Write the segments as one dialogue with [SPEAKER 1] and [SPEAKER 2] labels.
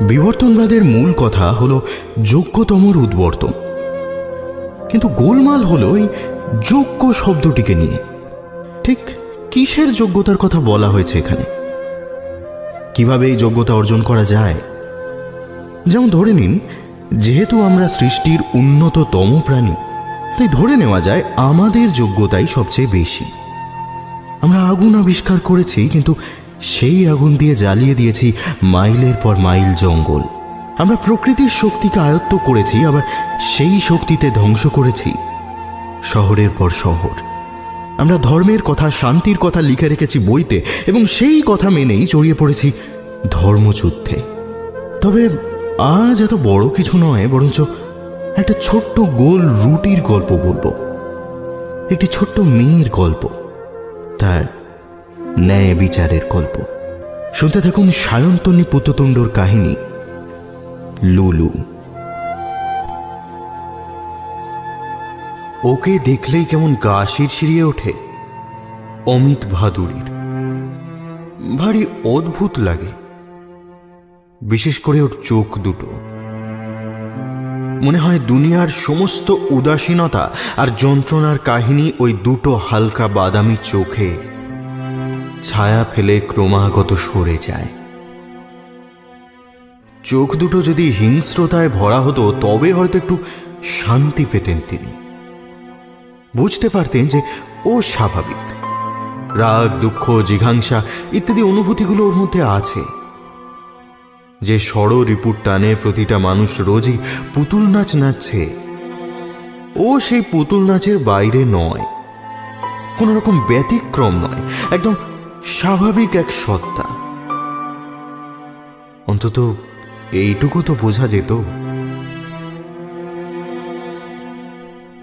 [SPEAKER 1] বিবর্তনবাদের মূল কথা হলো যোগ্যতমর উদ্বর্তন, কিন্তু গোলমাল হলো এই যোগ্য শব্দটিকে নিয়ে। ঠিক কিসের যোগ্যতার কথা বলা হয়েছে এখানে? কিভাবে এই যোগ্যতা অর্জন করা যায়? যেমন ধরে নিন, যেহেতু আমরা সৃষ্টির উন্নততম প্রাণী, তাই ধরে নেওয়া যায় আমাদের যোগ্যতাই সবচেয়ে বেশি। আমরা আগুন আবিষ্কার করেছি, কিন্তু সেই আগুন দিয়ে জ্বালিয়ে দিয়েছি মাইলের পর মাইল জঙ্গল। আমরা প্রকৃতির শক্তিকে আয়ত্ত করেছি, আবার সেই শক্তিতে ধ্বংস করেছি শহরের পর শহর। আমরা ধর্মের কথা, শান্তির কথা লিখে রেখেছি বইতে, এবং সেই কথা মেনেই জড়িয়ে পড়েছি ধর্মযুদ্ধে। তবে আজ এত বড় কিছু নয়, বরঞ্চ একটা ছোট্ট গোল রুটির গল্প বলবো। একটি ছোট্ট মেয়ের গল্প, তার ন্যায় বিচারের গল্প। শুনতে থাকুন সায়ন্তনী পুত্ততুণ্ডর কাহিনী লুলু। ওকে দেখলেই কেমন গা শিরশিরিয়ে ওঠে অমিত ভাদুড়ির। ভারী অদ্ভুত লাগে, বিশেষ করে ওর চোখ দুটো। মনে হয় দুনিয়ার সমস্ত উদাসীনতা আর যন্ত্রণার কাহিনী ওই দুটো হালকা বাদামি চোখে ছায়া ফেলে ক্রমাগত সরে যায়। চোখ দুটো যদি হিংস্রতায় ভরা হতো, তবে হয়তো একটু শান্তি পেতেন তিনি। বুঝতে পারতেন যে ও স্বাভাবিক। রাগ, দুঃখ, জিঘাংসা ইত্যাদি অনুভূতিগুলো ওর মধ্যে আছে। যে ষড়রিপুর টানে প্রতিটা মানুষ রোজই পুতুল নাচ নাচছে, ও সেই পুতুল নাচের বাইরে নয়, কোন রকম ব্যতিক্রম নয়, একদম স্বাভাবিক এক সত্তা। অন্তত এইটুকু তো বোঝা যেত।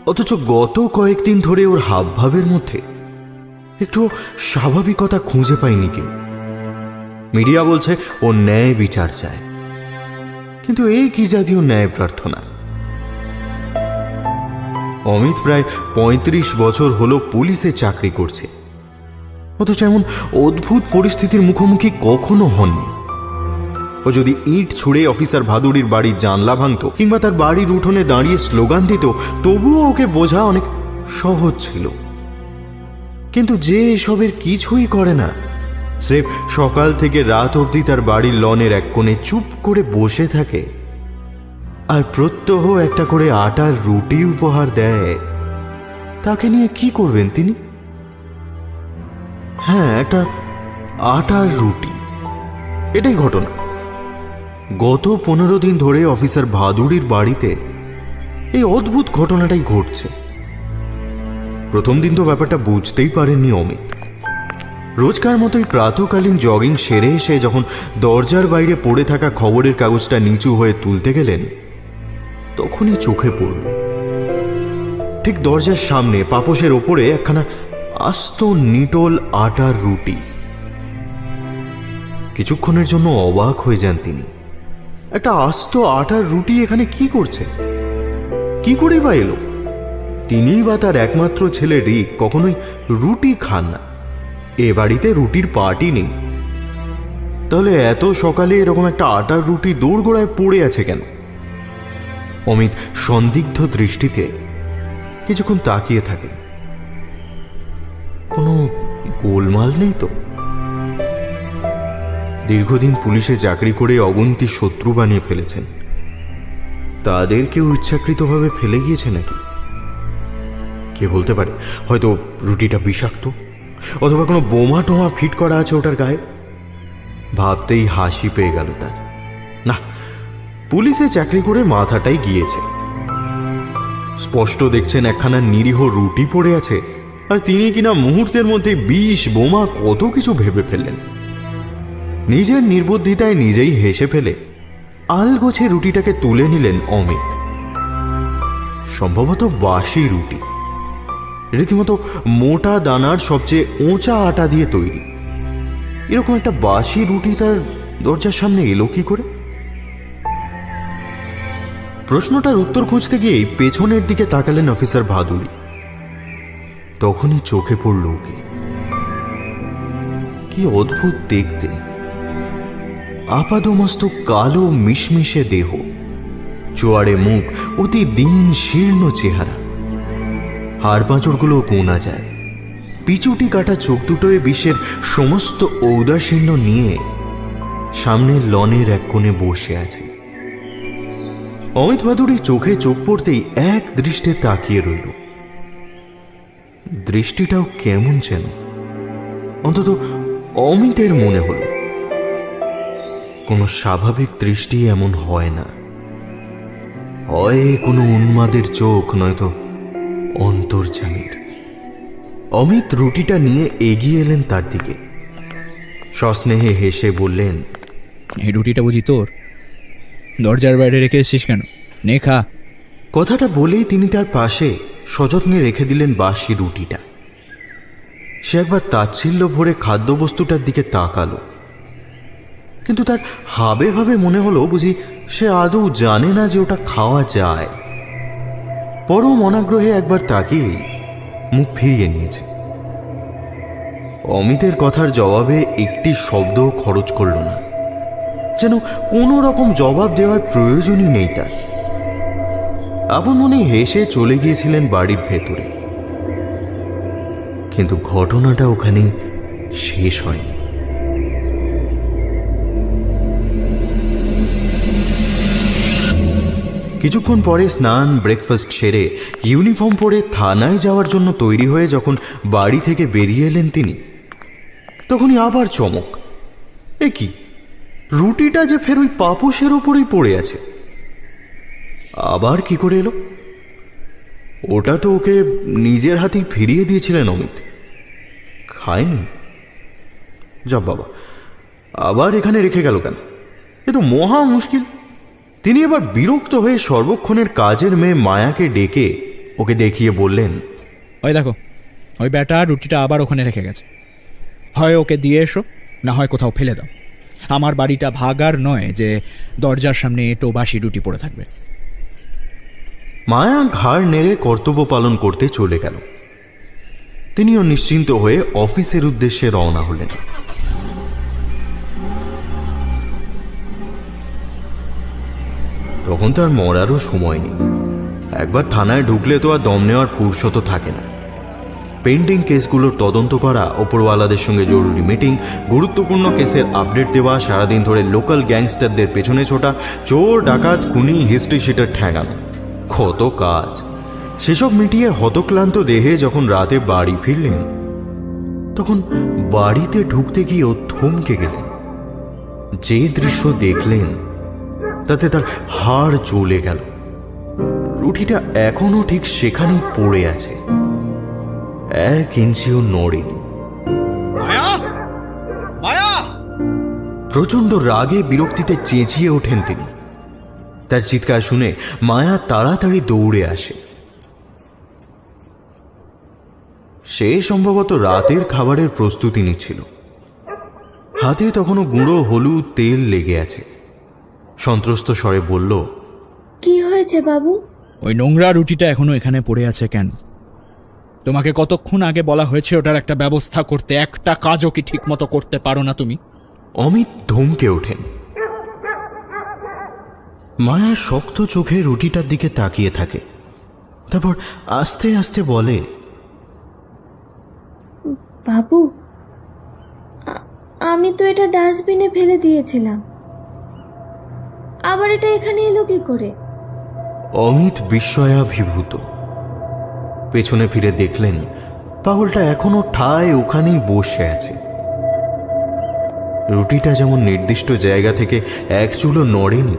[SPEAKER 1] অথচ গত কয়েকদিন ধরে ওর হাবভাবের মধ্যে একটু স্বাভাবিকতা খুঁজে পাইনি কেউ। মিডিয়া বলছে ও ন্যায় বিচার চায়, কিন্তু এই কি জাতীয় ন্যায় প্রার্থনা? অমিত প্রায় ৩৫ বছর হলো পুলিশে চাকরি করছে, অথচ এমন অদ্ভুত পরিস্থিতির মুখোমুখি কখনো হননি। ও যদি ইট ছুঁড়ে অফিসার ভাদুড়ির বাড়ির জানলা ভাঙত, কিংবা তার বাড়ির উঠোনে দাঁড়িয়ে স্লোগান দিত, তবুও ওকে বোঝা অনেক সহজ ছিল। কিন্তু যে এসবের কিছুই করে না, স্রেফ সকাল থেকে রাত অবধি তার বাড়ির লনের এক কোণে চুপ করে বসে থাকে আর প্রত্যহ একটা করে আটার রুটি উপহার দেয়, তাকে নিয়ে কি করবেন তিনি? হ্যাঁ, একটা আটার রুটি, এটাই ঘটনা। গত ১৫ দিন ধরে অফিসার ভাদুড়ির বাড়িতে এই অদ্ভুত ঘটনাটাই ঘটছে। প্রথম দিন তো ব্যাপারটা বুঝতেই পারেননি অমিত। রোজকার মতোই প্রাতকালীন জগিং সেরে এসে যখন দরজার বাইরে পড়ে থাকা খবরের কাগজটা নিচু হয়ে তুলতে গেলেন, তখনই চোখে পড়ল ঠিক দরজার সামনে পাপোশের ওপরে একখানা আস্ত নিটোল আটার রুটি। কিছুক্ষণের জন্য অবাক হয়ে যান তিনি। একটা আস্ত আটার রুটি এখানে কি করছে? কি করেই বা এলো? তিনিই বা তার একমাত্র ছেলে রিক কখনোই রুটি খান না। এ বাড়িতে রুটির পার্টি নেই। তাহলে এত সকালে এরকম একটা আটার রুটি দোরগোড়ায় পড়ে আছে কেন? অমিত সন্দিগ্ধ দৃষ্টিতে কিছুক্ষণ তাকিয়ে থাকেন। কোনো গোলমাল নেই তো? দীর্ঘদিন পুলিশে চাকরি করে অগুন্তি শত্রু বানিয়ে ফেলেছেন, তাদের কেউ ইচ্ছাকৃতভাবে ফেলে গিয়েছে নাকি? কে বলতে পারে, হয়তো রুটিটা বিষাক্ত, অথবা কোনো বোমা টোমা ফিট করা আছে ওটার গায়ে। ভাবতেই হাসি পেয়ে গেল তার। না, পুলিশে চাকরি করে মাথাটাই গিয়েছে। স্পষ্ট দেখছেন একখানা নিরীহ রুটি পড়ে আছে, আর তিনি কিনা মুহূর্তের মধ্যে বিষ, বোমা, কত কিছু ভেবে ফেললেন। নিজের নির্বুদ্ধিতায় নিজেই হেসে ফেলে আলগোছে রুটিটাকে তুলে নিলেন অমিত। সম্ভবত বাসি রুটি, রীতিমতো মোটা দানার সবচেয়ে উঁচা আটা দিয়ে তৈরি। এরকম একটা বাসি রুটি তার দরজার সামনে এলো কি করে? প্রশ্নটার উত্তর খুঁজতে গিয়েই পেছনের দিকে তাকালেন অফিসার ভাদুড়ি। তখনই চোখে পড়ল ওকে। কি অদ্ভুত দেখতে! আপাদমস্তক কালো মিশমিশে দেহ, চোয়াড়ে মুখ, অতি দিন শীর্ণ চেহারা, হাড় পাঁজরগুলো গোনা যায়। পিচুটি কাটা চোখ দুটোয় বিশ্বের সমস্ত ঔদাসীন্য নিয়ে সামনের লনের এক কোণে বসে আছে। অমিত ভাদুড়ি চোখে চোখ পড়তেই এক দৃষ্টে তাকিয়ে রইল। দৃষ্টিটাও কেমন যেন, অন্তত অমিতের মনে হল। কোনো স্বাভাবিক দৃষ্টি এমন হয় না, হয় কোনো উন্মাদের চোখ, নয়তো অন্তর্যামীর। অমিত রুটিটা নিয়ে এগিয়ে এলেন তার দিকে, সস্নেহে হেসে বললেন,
[SPEAKER 2] এই রুটিটা বুঝি তোর? দরজার বাইরে রেখে এসছিস কেন? নে খা।
[SPEAKER 1] কথাটা বলেই তিনি তার পাশে সযত্নে রেখে দিলেন বাসি রুটিটা। সে একবার তাচ্ছিল্য ভরে খাদ্যবস্তুটার দিকে তাকালো, কিন্তু তার হাবে ভাবে মনে হলো বুঝি সে আদৌ জানে না যে ওটা খাওয়া যায়। পরম অনাগ্রহে একবার তাকিয়েই মুখ ফিরিয়ে নিয়েছে। অমিতের কথার জবাবে একটি শব্দও খরচ করল না, যেন কোনো রকম জবাব দেওয়ার প্রয়োজনই নেই তার। আপন মনে হেসে চলে গিয়েছিলেন বাড়ির ভেতরে। কিন্তু ঘটনাটা ওখানেই শেষ হয়নি। কিছুক্ষণ পরে স্নান ব্রেকফাস্ট সেরে ইউনিফর্ম পরে থানায় যাওয়ার জন্য তৈরি হয়ে যখন বাড়ি থেকে বেরিয়ে এলেন তিনি, তখনই আবার চমক। এ কি, রুটিটা যে ফের ওই পাপোশের ওপরেই পড়ে আছে। আবার কি করে এলো? ওটা তো ওকে নিজের হাতেই ফিরিয়ে দিয়েছিলেন অমিত, খায়নি। যা বাবা, আবার এখানে রেখে গেল কেন? এ তো মহা মুশকিল। তিনি এবার বিরক্ত হয়ে সর্বক্ষণের কাজের মেয়ে মায়াকে ডেকে ওকে দেখিয়ে বললেন,
[SPEAKER 2] ওই দেখো, ওই ব্যাটা রুটিটা আবার ওখানে রেখে গেছে। হয় ওকে দিয়ে এসো, না হয় কোথাও ফেলে দাও। আমার বাড়িটা ভাগার নয় যে দরজার সামনে এঁটো বাসি রুটি পড়ে থাকবে।
[SPEAKER 1] মায়া ঘাড় নেড়ে কর্তব্য পালন করতে চলে গেল। তিনিও নিশ্চিন্ত হয়ে অফিসের উদ্দেশ্যে রওনা হলেন। তখন তার মরারও সময় নেই। একবার থানায় ঢুকলে তো আর দম নেওয়ার ফুরসত থাকে না। পেন্ডিং কেসগুলোর তদন্ত করা, ওপরওয়ালাদের সঙ্গে জরুরি মিটিং, গুরুত্বপূর্ণ কেসের আপডেট দেওয়া, সারাদিন ধরে লোকাল গ্যাংস্টারদের পেছনে ছোটা, চোর ডাকাত খুনি হিস্ট্রি শিটার ঠ্যাঙানো, কত কাজ। সেসব মিটিয়ে হতক্লান্ত দেহে যখন রাতে বাড়ি ফিরলেন, তখন বাড়িতে ঢুকতে গিয়েও থমকে গেলেন। যে দৃশ্য দেখলেন তাতে তার হাড় জ্বলে গেল। রুটিটা এখনো ঠিক সেখানেই পড়ে আছে, 1 ইঞ্চিও নড়েনি। প্রচন্ড রাগে বিরক্তিতে চেঁচিয়ে ওঠেন তিনি। তার চিৎকার শুনে মায়া তাড়াতাড়ি দৌড়ে আসে। সে সম্ভবত রাতের খাবারের প্রস্তুতি নিচ্ছিল। হাতে তখনও গুঁড়ো হলুদ তেল লেগে আছে। সন্ত্রস্ত স্বরে বলল,
[SPEAKER 3] কি হয়েছে বাবু?
[SPEAKER 2] ওই নোংরা রুটিটা এখনো এখানে পড়ে আছে কেন? তোমাকে কতক্ষণ আগে বলা হয়েছে ওটার একটা ব্যবস্থা করতে? একটা কাজও কি ঠিক মতো করতে পারো না তুমি?
[SPEAKER 1] অমিত ধমকে ওঠেন। মায়া শক্ত চোখে রুটিটার দিকে তাকিয়ে থাকে, তারপর আস্তে আস্তে বলে,
[SPEAKER 3] বাবু, আমি তো এটা ডাস্টবিনে ফেলে দিয়েছিলাম, আবার এটা এখানে এলো কি করে?
[SPEAKER 1] অমিত বিস্ময়াভিভূত। পেছনে ফিরে দেখলেন পাগলটা এখনো ঠায় ওখানেই বসে আছে। রুটিটা যেমন নির্দিষ্ট জায়গা থেকে এক চুলও নড়েনি,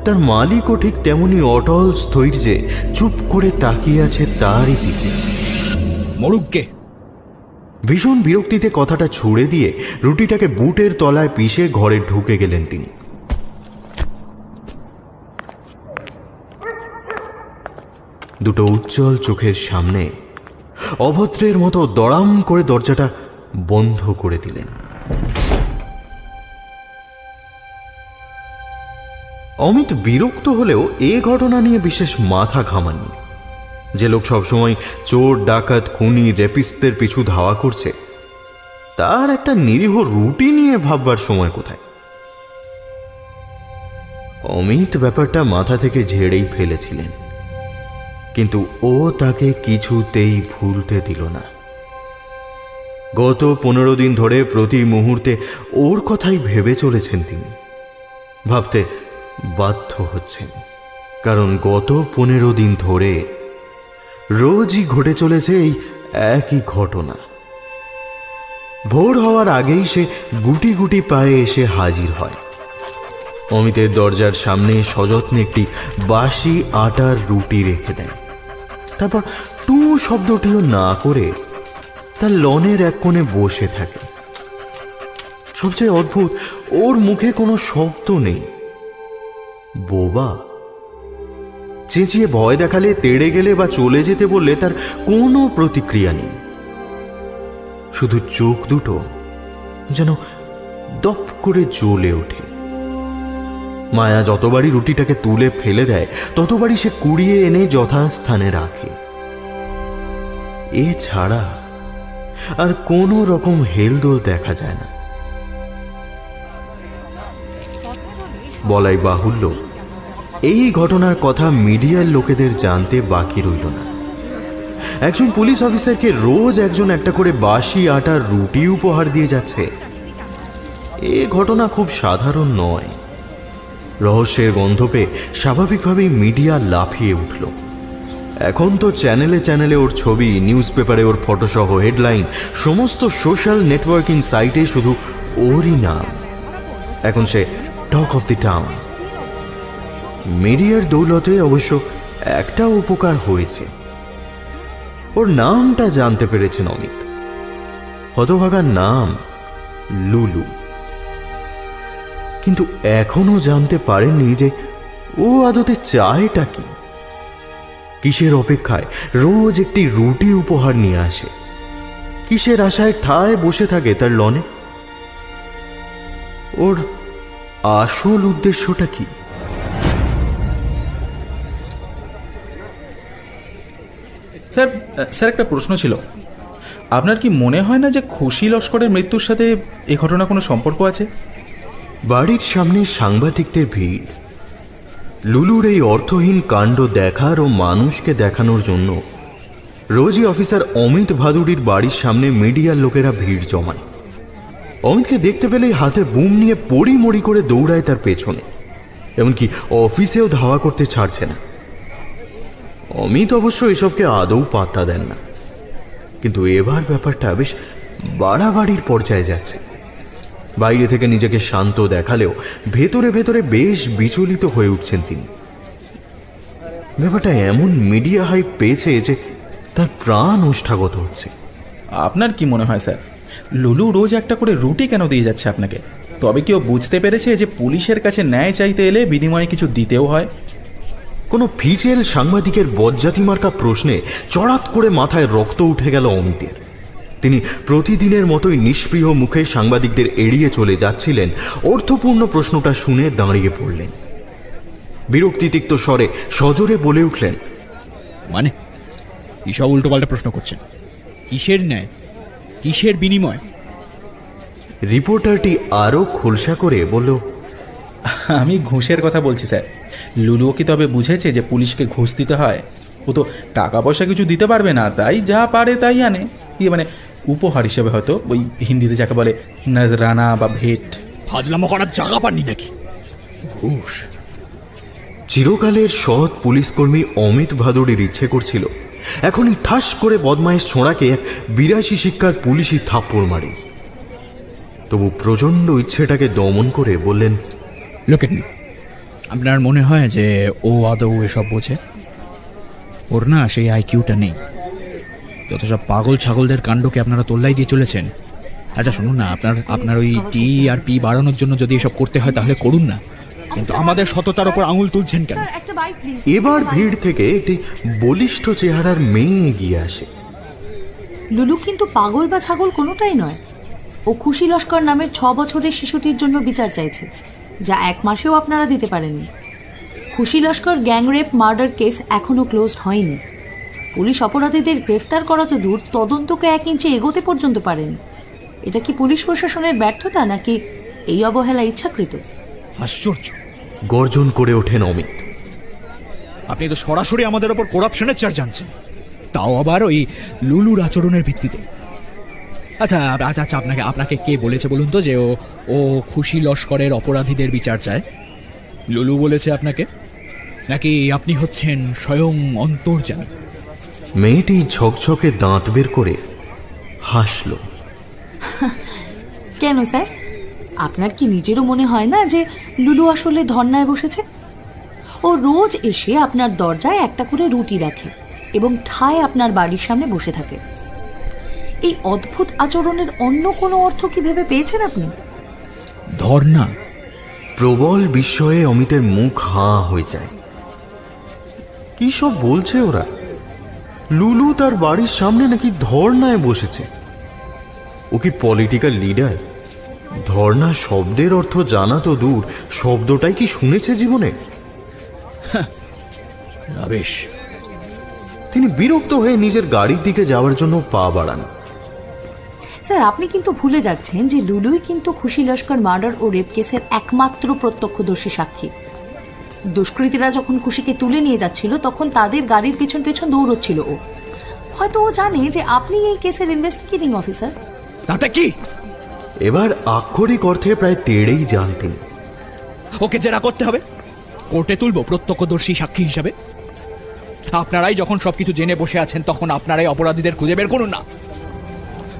[SPEAKER 1] তার মালিকও ঠিক তেমনি অটল স্থৈর্যে চুপ করে তাকিয়ে আছে তারই দিকে।
[SPEAKER 2] মরুককে!
[SPEAKER 1] ভীষণ বিরক্তিতে কথাটা ছুড়ে দিয়ে রুটিটাকে বুটের তলায় পিষে ঘরে ঢুকে গেলেন তিনি। দুটো উজ্জ্বল চোখের সামনে অভদ্রের মতো দড়াম করে দরজাটা বন্ধ করে দিলেন। অমিত বিরক্ত হলেও এ ঘটনা নিয়ে বিশেষ মাথা ঘামাননি। যে লোক সবসময় চোর ডাকাত খুনি রেপিস্টদের পিছু ধাওয়া করছে, তার একটা নিরীহ রুটি নিয়ে ভাববার সময় কোথায়? অমিত ব্যাপারটা মাথা থেকে ঝেড়েই ফেলেছিলেন, কিন্তু ও তাকে কিছুতেই ভুলতে দিল না। গত 15 দিন ধরে প্রতি মুহূর্তে ওর কথাই ভেবে চলেছেন তিনি। ভাবতে বাধ্য হচ্ছেন, কারণ গত 15 দিন ধরে রোজই ঘটে চলেছে এই একই ঘটনা। ভোর হওয়ার আগেই সে গুটি গুটি পায়ে এসে হাজির হয়। অমিতের দরজার সামনে সযত্নে একটি বাসি আটার রুটি রেখে দেয়। তারপর টু শব্দটিও না করে তার লনের এক কোণে বসে থাকে। সবচেয়ে অদ্ভুত, ওর মুখে কোনো শব্দ নেই। বোবা। চেঁচিয়ে ভয় দেখালে, তেড়ে গেলে বা চলে যেতে বললে তার কোনো প্রতিক্রিয়া নেই। শুধু চোখ দুটো যেন দপ করে জ্বলে ওঠে। মায়া যতবারই রুটিটাকে তুলে ফেলে দেয় ততবারই সে কুড়িয়ে এনে যথাস্থানে রাখে। এছাড়া আর কোনো রকম হেলদোল দেখা যায় না। বলাই বাহুল্য, এই ঘটনার কথা মিডিয়ার লোকেদের জানতে বাকি রইল না। একজন পুলিশ অফিসারকে রোজ একজন একটা করে বাসি আটার রুটি উপহার দিয়ে যাচ্ছে, এ ঘটনা খুব সাধারণ নয়। রহস্যের গন্ধ পেয়ে স্বাভাবিকভাবেই মিডিয়া লাফিয়ে উঠল। এখন তো চ্যানেলে চ্যানেলে ওর ছবি, নিউজ পেপারে ওর ফটোসহ হেডলাইন, সমস্ত সোশ্যাল নেটওয়ার্কিং সাইটে শুধু ওরই নাম। এখন সে টক অফ দি টাউন। মিডিয়ার দৌলতে অবশ্য একটা উপকার হয়েছে, ওর নামটা জানতে পেরেছেন অমিত। হতভাগার নাম লুলু। কিন্তু এখনো জানতে পারেননি যে ও আদতে চায়টা কি, কিসের অপেক্ষায় রোজ একটি রুটি উপহার নিয়ে আসে, কিসের আশায় ঠায় বসে থাকে তার লনে। ওর আসল উদ্দেশ্যটা কি?
[SPEAKER 4] স্যার একটা প্রশ্ন ছিল। আপনার কি মনে হয় না যে খুশি লস্করের মৃত্যুর সাথে এই ঘটনা কোনো সম্পর্ক আছে?
[SPEAKER 1] বাড়ির সামনে সাংবাদিকদের ভিড়। লুলুর এই অর্থহীন কাণ্ড দেখার ও মানুষকে দেখানোর জন্য রোজই অফিসার অমিত ভাদুড়ির বাড়ির সামনে মিডিয়ার লোকেরা ভিড় জমায়। অমিতকে দেখতে পেলেই হাতে বুম নিয়ে পড়ি করে দৌড়ায় তার পেছনে, এমনকি অফিসেও ধাওয়া করতে ছাড়ছে না। অমিত অবশ্য এসবকে আদৌ পাত্তা দেন না, কিন্তু এবার ব্যাপারটা বেশ বাড়াবাড়ির পর্যায়ে যাচ্ছে। বাইরে থেকে নিজেকে শান্ত দেখালেও ভেতরে ভেতরে বেশ বিচলিত হয়ে উঠছেন তিনি। ব্যাপারটা এমন মিডিয়া হাইপ পেয়েছে যে তার প্রাণ ওষ্ঠাগত হচ্ছে।
[SPEAKER 4] আপনার কি মনে হয় স্যার, লুলু রোজ একটা করে রুটি কেন দিয়ে যাচ্ছে আপনাকে? তবে কেউ বুঝতে পেরেছে যে পুলিশের কাছে ন্যায় চাইতে এলে বিনিময়ে কিছু দিতেও হয়?
[SPEAKER 1] কোনো ফিচেল সাংবাদিকের বজ্জাতি মার্কা প্রশ্নে চড়াত করে মাথায় রক্ত উঠে গেল অমিতের। তিনি প্রতিদিনের মতোই নিষ্প্রিয় মুখে সাংবাদিকদের এড়িয়ে চলে যাচ্ছিলেন। অর্থপূর্ণ প্রশ্নটা শুনে দাঁড়িয়ে পড়লেন। বিরক্তিতিক্ত স্বরে সজোরে বলে উঠলেন,
[SPEAKER 2] মানে এইসব উল্টোপাল্টা প্রশ্ন করছেন? কিসের ন্যায়, কিসের বিনিময়?
[SPEAKER 1] রিপোর্টারটি আরও খোলসা করে বলল,
[SPEAKER 4] আমি ঘুষের কথা বলছি স্যার। লুলুও কি তবে বুঝেছে যে পুলিশকে ঘুষ দিতে হয়? ও তো টাকা পয়সা কিছু দিতে পারবে না, তাই যা পারে তাই আনে। মানে উপহার হিসেবে, হয়তো ওই হিন্দিতে যাকে বলে নজরানা বা ভেট।
[SPEAKER 2] ফাজলামো করার জায়গা পাননি নাকি? ঘুষ।
[SPEAKER 1] চিরকালের সৎ পুলিশকর্মী অমিত ভাদুড়ির ইচ্ছে করছিল এখনই ঠাস করে বদমাইশ ছোঁড়াকে 82 শিক্ষার পুলিশই থাপ্পড় মারে। তবু প্রচণ্ড ইচ্ছেটাকে দমন করে বললেন,
[SPEAKER 2] লোক এট মি, আপনার মনে হয় যে ও আদৌ এসব বোঝে? ওর না সেই আইকিউটা নেই। যত সব পাগল ছাগলদের কাণ্ডকে আপনারা তোল্লাই দিয়ে চলেছেন। আচ্ছা শুনুন না, আপনার ওই টি আর পি বাড়ানোর জন্য যদি এসব করতে হয় তাহলে করুন না, কিন্তু আমাদের সততার ওপর আঙুল তুলছেন কেন?
[SPEAKER 1] এবার ভিড় থেকে একটি বলিষ্ঠ চেহারার মেয়ে এগিয়ে আসে।
[SPEAKER 5] লুলু কিন্তু পাগল বা ছাগল কোনোটাই নয়। ও খুশি লস্কর নামের 6 বছরের শিশুটির জন্য বিচার চাইছে, যা 1 মাসেও আপনারা দিতে পারেননি। খুশি লস্কর গ্যাংরেপ মার্ডার কেস এখনও ক্লোজড হয়নি। পুলিশ অপরাধীদের গ্রেফতার করা তো দূর, তদন্তকে 1 ইঞ্চি এগোতে পর্যন্ত পারেনি। এটা কি পুলিশ প্রশাসনের ব্যর্থতা নাকি এই অবহেলা ইচ্ছাকৃত?
[SPEAKER 2] আশ্চর্য!
[SPEAKER 1] গর্জন করে ওঠেন অমিত।
[SPEAKER 2] আপনি তো সরাসরি আমাদের ওপর করাপশনের চার্জ আনছেন, তাও আবার ওই লুলুর আচরণের ভিত্তিতে। আচ্ছা আচ্ছা আচ্ছা, আপনাকে আপনাকে কে বলেছে বলুন তো যে ও খুশি লস্করের অপরাধীদের বিচার চায়? লুলু বলেছে আপনাকে, নাকি আপনি হচ্ছেন স্বয়ং অন্তর্যামী?
[SPEAKER 1] মেয়েটি ঝকঝকে দাঁত বের করে হাসল।
[SPEAKER 5] কেন স্যার, আপনার কি নিজেরও মনে হয় না যে লুলু আসলে ধর্নায় বসেছে? ও রোজ এসে আপনার দরজায় একটা করে রুটি রাখে এবং ঠায় আপনার বাড়ির সামনে বসে থাকে। এই অদ্ভুত আচরণের অন্য কোনো অর্থ কি ভেবে পেয়েছেন আপনি?
[SPEAKER 2] ধর্না?
[SPEAKER 1] প্রবল বিস্ময়ে অমিতের মুখ হাঁ হয়ে যায়। কি সব বলছে ওরা? লুলু তার বাড়ির সামনে নাকি ধর্নায় বসেছে? ও কি পলিটিক্যাল লিডার? ধর্না শব্দের অর্থ জানা তো দূর, শব্দটাই কি শুনেছে জীবনে?
[SPEAKER 2] বেশ।
[SPEAKER 1] তিনি বিরক্ত হয়ে নিজের গাড়ির দিকে যাওয়ার জন্য পা বাড়ান।
[SPEAKER 5] স্যার, আপনি কিন্তু ভুলে যাচ্ছেন যে লুলুই কিন্তু খুশি লস্কর মার্ডার ও রেপ কেসের একমাত্র প্রত্যক্ষদর্শী সাক্ষী। দুষ্কৃতীরা যখন খুশিকে তুলে নিয়ে যাচ্ছিল তখন তাদের গাড়ির পেছন পেছন দৌড়চ্ছিল ও। হয়তো ও জানে যে আপনি এই কেসের ইনভেস্টিগেটিং অফিসার।
[SPEAKER 2] তাতে কি?
[SPEAKER 1] এবার আক্ষরিক অর্থে প্রায় তেড়েই যান তিনি।
[SPEAKER 2] ওকে জেরা করতে হবে, কোর্টে তুলব প্রত্যক্ষদর্শী সাক্ষী হিসাবে। আপনারাই যখন সবকিছু জেনে বসে আছেন তখন আপনারাই অপরাধীদের খুঁজে বের করুন না।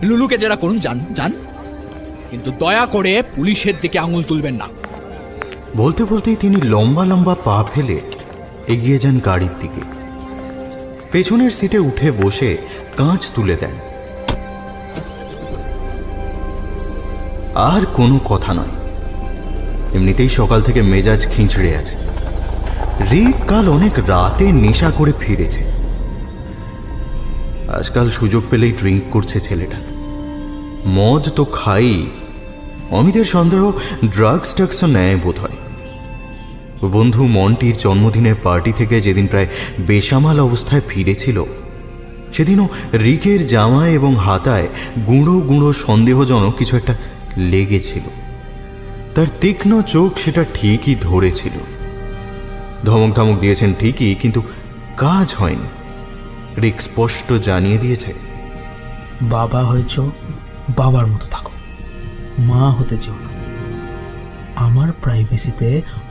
[SPEAKER 2] লুলুকে জেরা করুন, যান যান, কিন্তু দয়া করে পুলিশের দিকে আঙুল তুলবেন না।
[SPEAKER 1] বলতে বলতেই তিনি লম্বা লম্বা পা ফেলে এগিয়ে যান গাড়ির দিকে। পেছনের সিটে উঠে বসে কাঁচ তুলে দেন। আর কোনো কথা নয়, এমনিতেই সকাল থেকে মেজাজ খিঁচড়ে আছে। রিক কাল অনেক রাতে নেশা করে ফিরেছে। আজকাল সুযোগ পেলেই ড্রিঙ্ক করছে ছেলেটা। মদ তো খাই, অমিতের সন্দেহ ড্রাগস টাগসও নেয় বোধ হয়। বন্ধু মন্টির জন্মদিনের পার্টি থেকে যেদিন প্রায় বেসামাল অবস্থায় ফিরেছিল, সেদিনও রিকের জামায় এবং হাতায় গুঁড়ো গুঁড়ো সন্দেহজনক কিছু একটা লেগেছিল। তার তীক্ষ্ণ চোখ সেটা ঠিকই ধরেছিল। ধমক ধমক দিয়েছেন ঠিকই, কিন্তু কাজ হয়নি। রিক স্পষ্ট জানিয়ে দিয়েছে,
[SPEAKER 6] বাবা হয়েছ, বাবার মতো থাকো, মা হতে চেও না। আমার প্রাইভেসিতে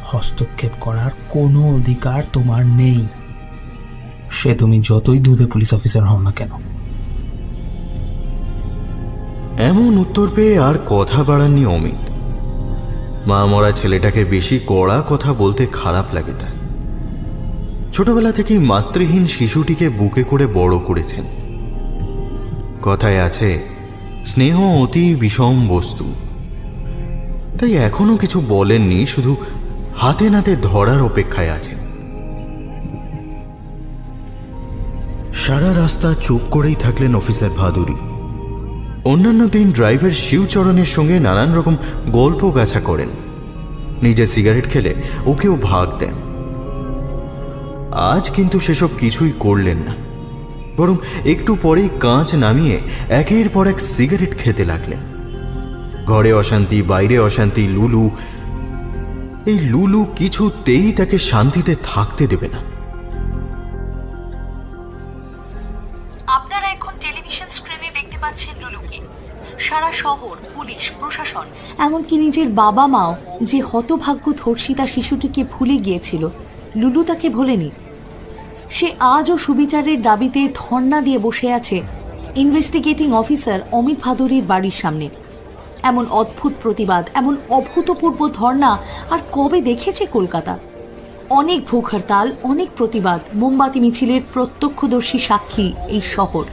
[SPEAKER 6] হস্তক্ষেপ করার কোনো অধিকার তোমার নেই, সে তুমি যতই দুধে পুলিশ অফিসার হও না কেন।
[SPEAKER 1] এমন উত্তর পেয়ে আর কথা বাড়াননি অমিত। মা মরা ছেলেটাকে বেশি কড়া কথা বলতে খারাপ লাগে তার। ছোটবেলা থেকেই মাতৃহীন শিশুটিকে বুকে করে বড় করেছেন। কথায় আছে, স্নেহ অতি বিষম বস্তু। তাই এখনো কিছু বলেননি, শুধু হাতে নাতে ধরার অপেক্ষায় আছেন। সারা রাস্তা চুপ করেই থাকলেন অফিসার ভাদুরী। অন্যান্য দিন ড্রাইভার শিবচরণের সঙ্গে নানান রকম গল্প গাছা করেন, নিজে সিগারেট খেলে ওকেও ভাগ দেন। আজ কিন্তু সেসব কিছুই করলেন না, বরং একটু পরেই কাঁচ নামিয়ে একের পর এক সিগারেট খেতে লাগলেন। ঘরে অশান্তি, বাইরে অশান্তি, লুলু, এই লুলু কিছুতেই তাকে শান্তিতে থাকতে দেবে না।
[SPEAKER 5] আপনারা এখন টেলিভিশন স্ক্রিনে দেখতে পাচ্ছেন লুলুকে। সারা শহর, পুলিশ, প্রশাসন, এমনকি নিজের বাবা মাও যে হতভাগ্য ধর্ষিতা শিশুটিকে ভুলে গিয়েছিল, লুলু তাকে ভোলেনি। সে আজও সুবিচারের দাবিতে ধর্ণা দিয়ে বসে আছে ইনভেস্টিগেটিং অফিসার অমিত ভাদুরীর বাড়ির সামনে। এমন অদ্ভুত প্রতিবাদ, এমন অভূতপূর্ব ধর্ণা আর কবে দেখেছে কলকাতা? অনেক ভুখ হরতাল, অনেক প্রতিবাদ, মোমবাতি মিছিলের প্রত্যক্ষদর্শী সাক্ষী এই শহর।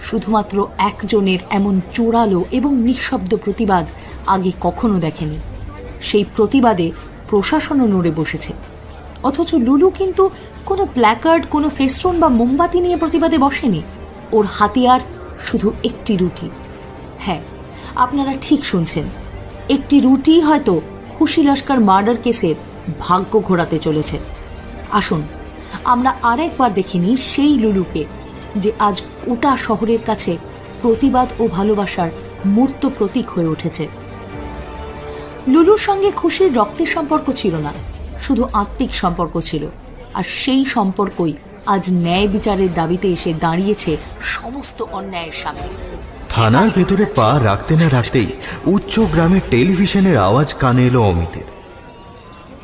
[SPEAKER 5] শুধুমাত্র একজনের এমন জোরালো এবং নিঃশব্দ প্রতিবাদ আগে কখনো দেখেনি। সেই প্রতিবাদে প্রশাসনও নড়ে বসেছে। অথচ লুলু কিন্তু কোনো প্ল্যাকার্ড, কোনো ফেস্টুন বা মোমবাতি নিয়ে প্রতিবাদে বসেনি। ওর হাতিয়ার শুধু একটি রুটি। হ্যাঁ, আপনারা ঠিক শুনছেন, একটি রুটি হয়তো খুশি লস্কর মার্ডার কেসের ভাগ্য ঘোরাতে চলেছে। আসুন আমরা আরেকবার দেখে নিই সেই লুলুকে, যে আজ গোটা শহরের কাছে প্রতিবাদ ও ভালোবাসার মূর্ত প্রতীক হয়ে উঠেছে। লুলুর সঙ্গে খুশির রক্তের সম্পর্ক ছিল না, শুধু আত্মিক সম্পর্ক ছিল, আর সেই সম্পর্কই আজ ন্যায় বিচারের দাবিতে এসে দাঁড়িয়েছে সমস্ত অন্যায়ের সামনে।
[SPEAKER 1] থানার ভেতরে পা রাখতে না রাখতেই উচ্চ গ্রামের টেলিভিশনের আওয়াজ কানে এলো অমিতের।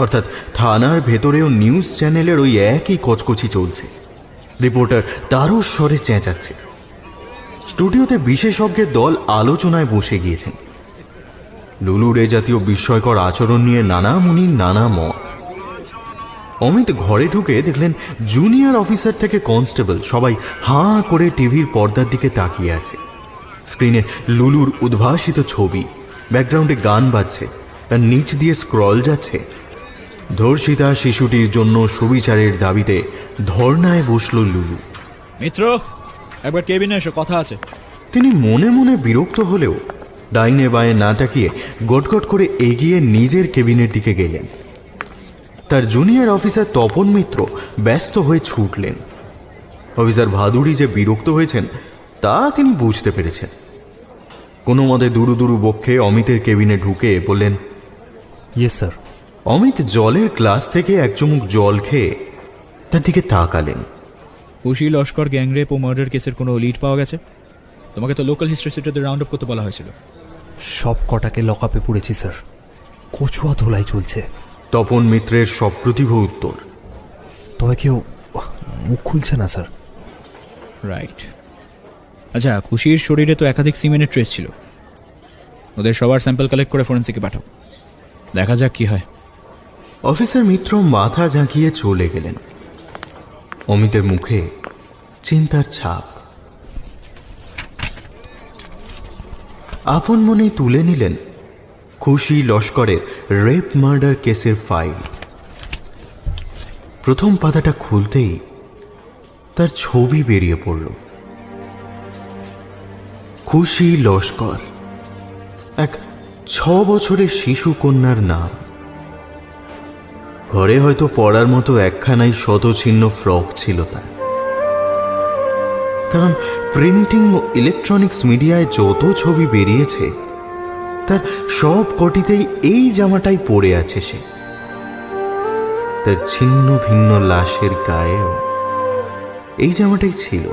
[SPEAKER 1] অর্থাৎ থানার ভেতরেও নিউজ চ্যানেলের ওই একই কচকচি চলছে। রিপোর্টার তারও স্বরে চেঁচাচ্ছে। স্টুডিওতে বিশেষজ্ঞের দল আলোচনায় বসে গিয়েছেন। লুলুর এ জাতীয় বিস্ময়কর আচরণ নিয়ে নানা মুনির নানা মত। অমিত ঘরে ঢুকে দেখলেন জুনিয়র অফিসার থেকে কনস্টেবল সবাই হাঁ করে টিভির পর্দার দিকে তাকিয়ে আছে। স্ক্রিনে লুলুর উদ্ভাসিত ছবি, ব্যাকগ্রাউন্ডে গান বাজছে, তার নিচ দিয়ে স্ক্রল যাচ্ছে। ধর্ষিতা শিশুটির জন্য সুবিচারের দাবিতে ধর্নায় বসল লুলু।
[SPEAKER 2] মিত্র, একবার কেবিনে এসো, কথা আছে।
[SPEAKER 1] তিনি মনে মনে বিরক্ত হলেও ডাইনে বাঁয়ে না তাকিয়ে গটগট করে এগিয়ে নিজের কেবিনের দিকে গেলেন। তার জুনিয়র অফিসার তপন মিত্র ব্যস্ত হয়ে ছুটলেন। অফিসার ভাদুড়ি যে বিরক্ত হয়েছেন তা তিনি বুঝতে পেরেছেন। কোনো মতে দুরু দুরু বক্ষে অমিতের কেবিনে ঢুকে বললেন,
[SPEAKER 7] ইয়েস স্যার।
[SPEAKER 1] অমিত জলের গ্লাস থেকে এক চুমুক জল খেয়ে তার দিকে তাকালেন।
[SPEAKER 2] খুশি লস্কর গ্যাংরেপ ও মার্ডার কেসের কোনো লিড পাওয়া গেছে? তোমাকে তো লোকাল হিস্ট্রি সিটারদের রাউন্ড আপ করতে বলা হয়েছিল।
[SPEAKER 7] সব কটাকে লকআপে পুড়েছি স্যার, কচুয়া ধোলাই চলছে।
[SPEAKER 1] তপন মিত্রের সপ্রতিভ উত্তর।
[SPEAKER 7] তবে কেউ মুখ খুলছে না স্যার।
[SPEAKER 2] রাইট। আচ্ছা, খুশির শরীরে তো একাধিক সিমেন্টের ট্রেস ছিল। ওদের সবার স্যাম্পল কালেক্ট করে ফরেন্সিকে পাঠাও, দেখা যাক কি হয়।
[SPEAKER 1] অফিসার মিত্র মাথা ঝাঁকিয়ে চলে গেলেন। অমিতের মুখে চিন্তার ছাপ। আপন মনে তুলে নিলেন খুশি লস্করের রেপ মার্ডার কেসের ফাইল। প্রথম পাতাটা খুলতেই তার ছবি বেরিয়ে পড়ল। খুশি লস্কর, এক 6 বছরের শিশু কন্যার নাম। ঘরে হয়তো পড়ার মতো একখানাই শতছিন্ন ফ্রক ছিল তার। কারণ প্রিন্টিং ও ইলেকট্রনিক্স মিডিয়ায় যত ছবি বেরিয়েছে তার সব কটিতেই এই জামাটাই পরে আছে সে। তার ছিন্ন ভিন্ন লাশের গায়েও এই জামাটাই ছিল।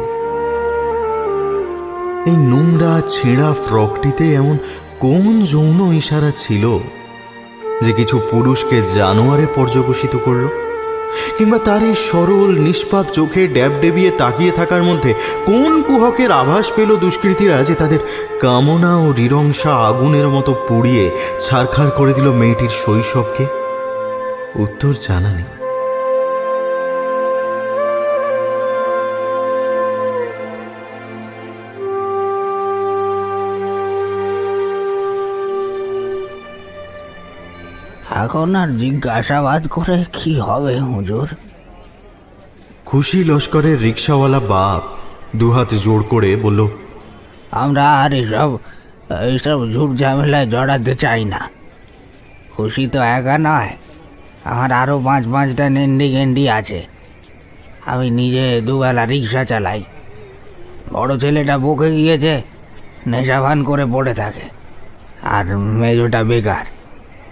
[SPEAKER 1] এই নোংরা ছেঁড়া ফ্রকটিতে এমন কোন যৌন ইশারা ছিল যে কিছু পুরুষকে জানোয়ারে পর্যবসিত করল? কিংবা তার এই সরল নিষ্পাপ চোখে ড্যাবডেবিয়ে তাকিয়ে থাকার মধ্যে কোন কুহকের আভাস পেল দুষ্কৃতীরা যে তাদের কামনা ও রিরংসা আগুনের মতো পুড়িয়ে ছারখার করে দিল মেয়েটির শৈশবকে? উত্তর জানা নেই।
[SPEAKER 8] এখন আর জিজ্ঞাসাবাদ করে কি হবে হুজুর?
[SPEAKER 1] খুশি লস্করের রিক্সাওয়ালা বাপ দুহাত জোড় করে বলল,
[SPEAKER 8] আমরা আর এইসব ঝুট ঝামেলায় জড়াতে চাই না। খুশি তো একা নয়, আমার আরও 5-5টা নেন্ডি গেন্ডি আছে। আমি নিজে দুবেলা রিক্সা চালাই। বড় ছেলেটা বকে গিয়েছে, নেশাভান করে পড়ে থাকে, আর মেজোটা বেকার,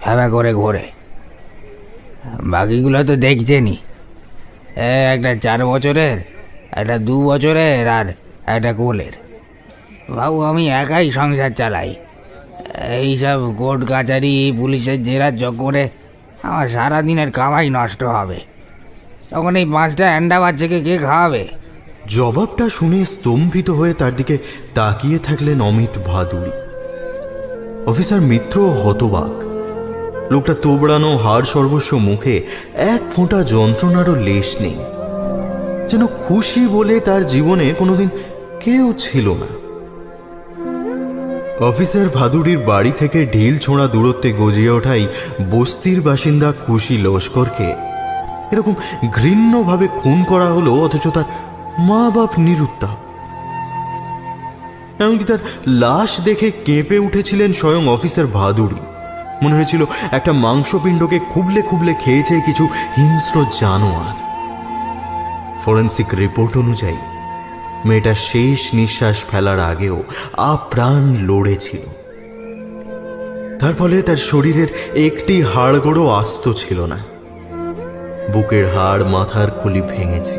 [SPEAKER 8] ভেবা করে ঘোরে। বাকিগুলো তো দেখছেনি, একটা 4 বছরের, একটা 2 বছরের, আর একটা কোলের। বাবু, আমি একাই সংসার চালাই। এইসব কোর্ট কাচারি পুলিশের জেরার চক্করে আমার সারাদিনের কামাই নষ্ট হবে। তখন এই 5টা অ্যান্ডা বাচ্চাকে কে খাওয়াবে?
[SPEAKER 1] জবাবটা শুনে স্তম্ভিত হয়ে তার দিকে তাকিয়ে থাকলেন অমিত ভাদুড়ি। অফিসার মিত্র হতবাক। লোকটা তোবড়ানো হাড় সর্বস্ব মুখে এক ফোঁটা যন্ত্রণারও লেশ নেই, যেন খুশি বলে তার জীবনে কোনোদিন কেউ ছিল না। অফিসার ভাদুড়ির বাড়ি থেকে ঢিল ছোঁড়া দূরত্বে গজিয়ে ওঠাই বস্তির বাসিন্দা খুশি লস্করকে এরকম ঘৃণ্যভাবে খুন করা হলো, অথচ তার মা বাপ নিরুত্তাপ। এমনকি তার লাশ দেখে কেঁপে উঠেছিলেন স্বয়ং অফিসার ভাদুড়ি। মনে হয়েছিল একটা মাংসপিণ্ডকে খুবলে খুবলে খেয়েছে কিছু হিংস্র জানোয়ার। ফরেন্সিক রিপোর্ট অনুযায়ী মেয়েটা শেষ নিঃশ্বাস ফেলার আগেও আপ্রাণ লড়েছিল। তার ফলে তার শরীরের একটি হাড়গোড়ও আস্ত ছিল না। বুকের হাড় মাথার খুলি ভেঙেছে,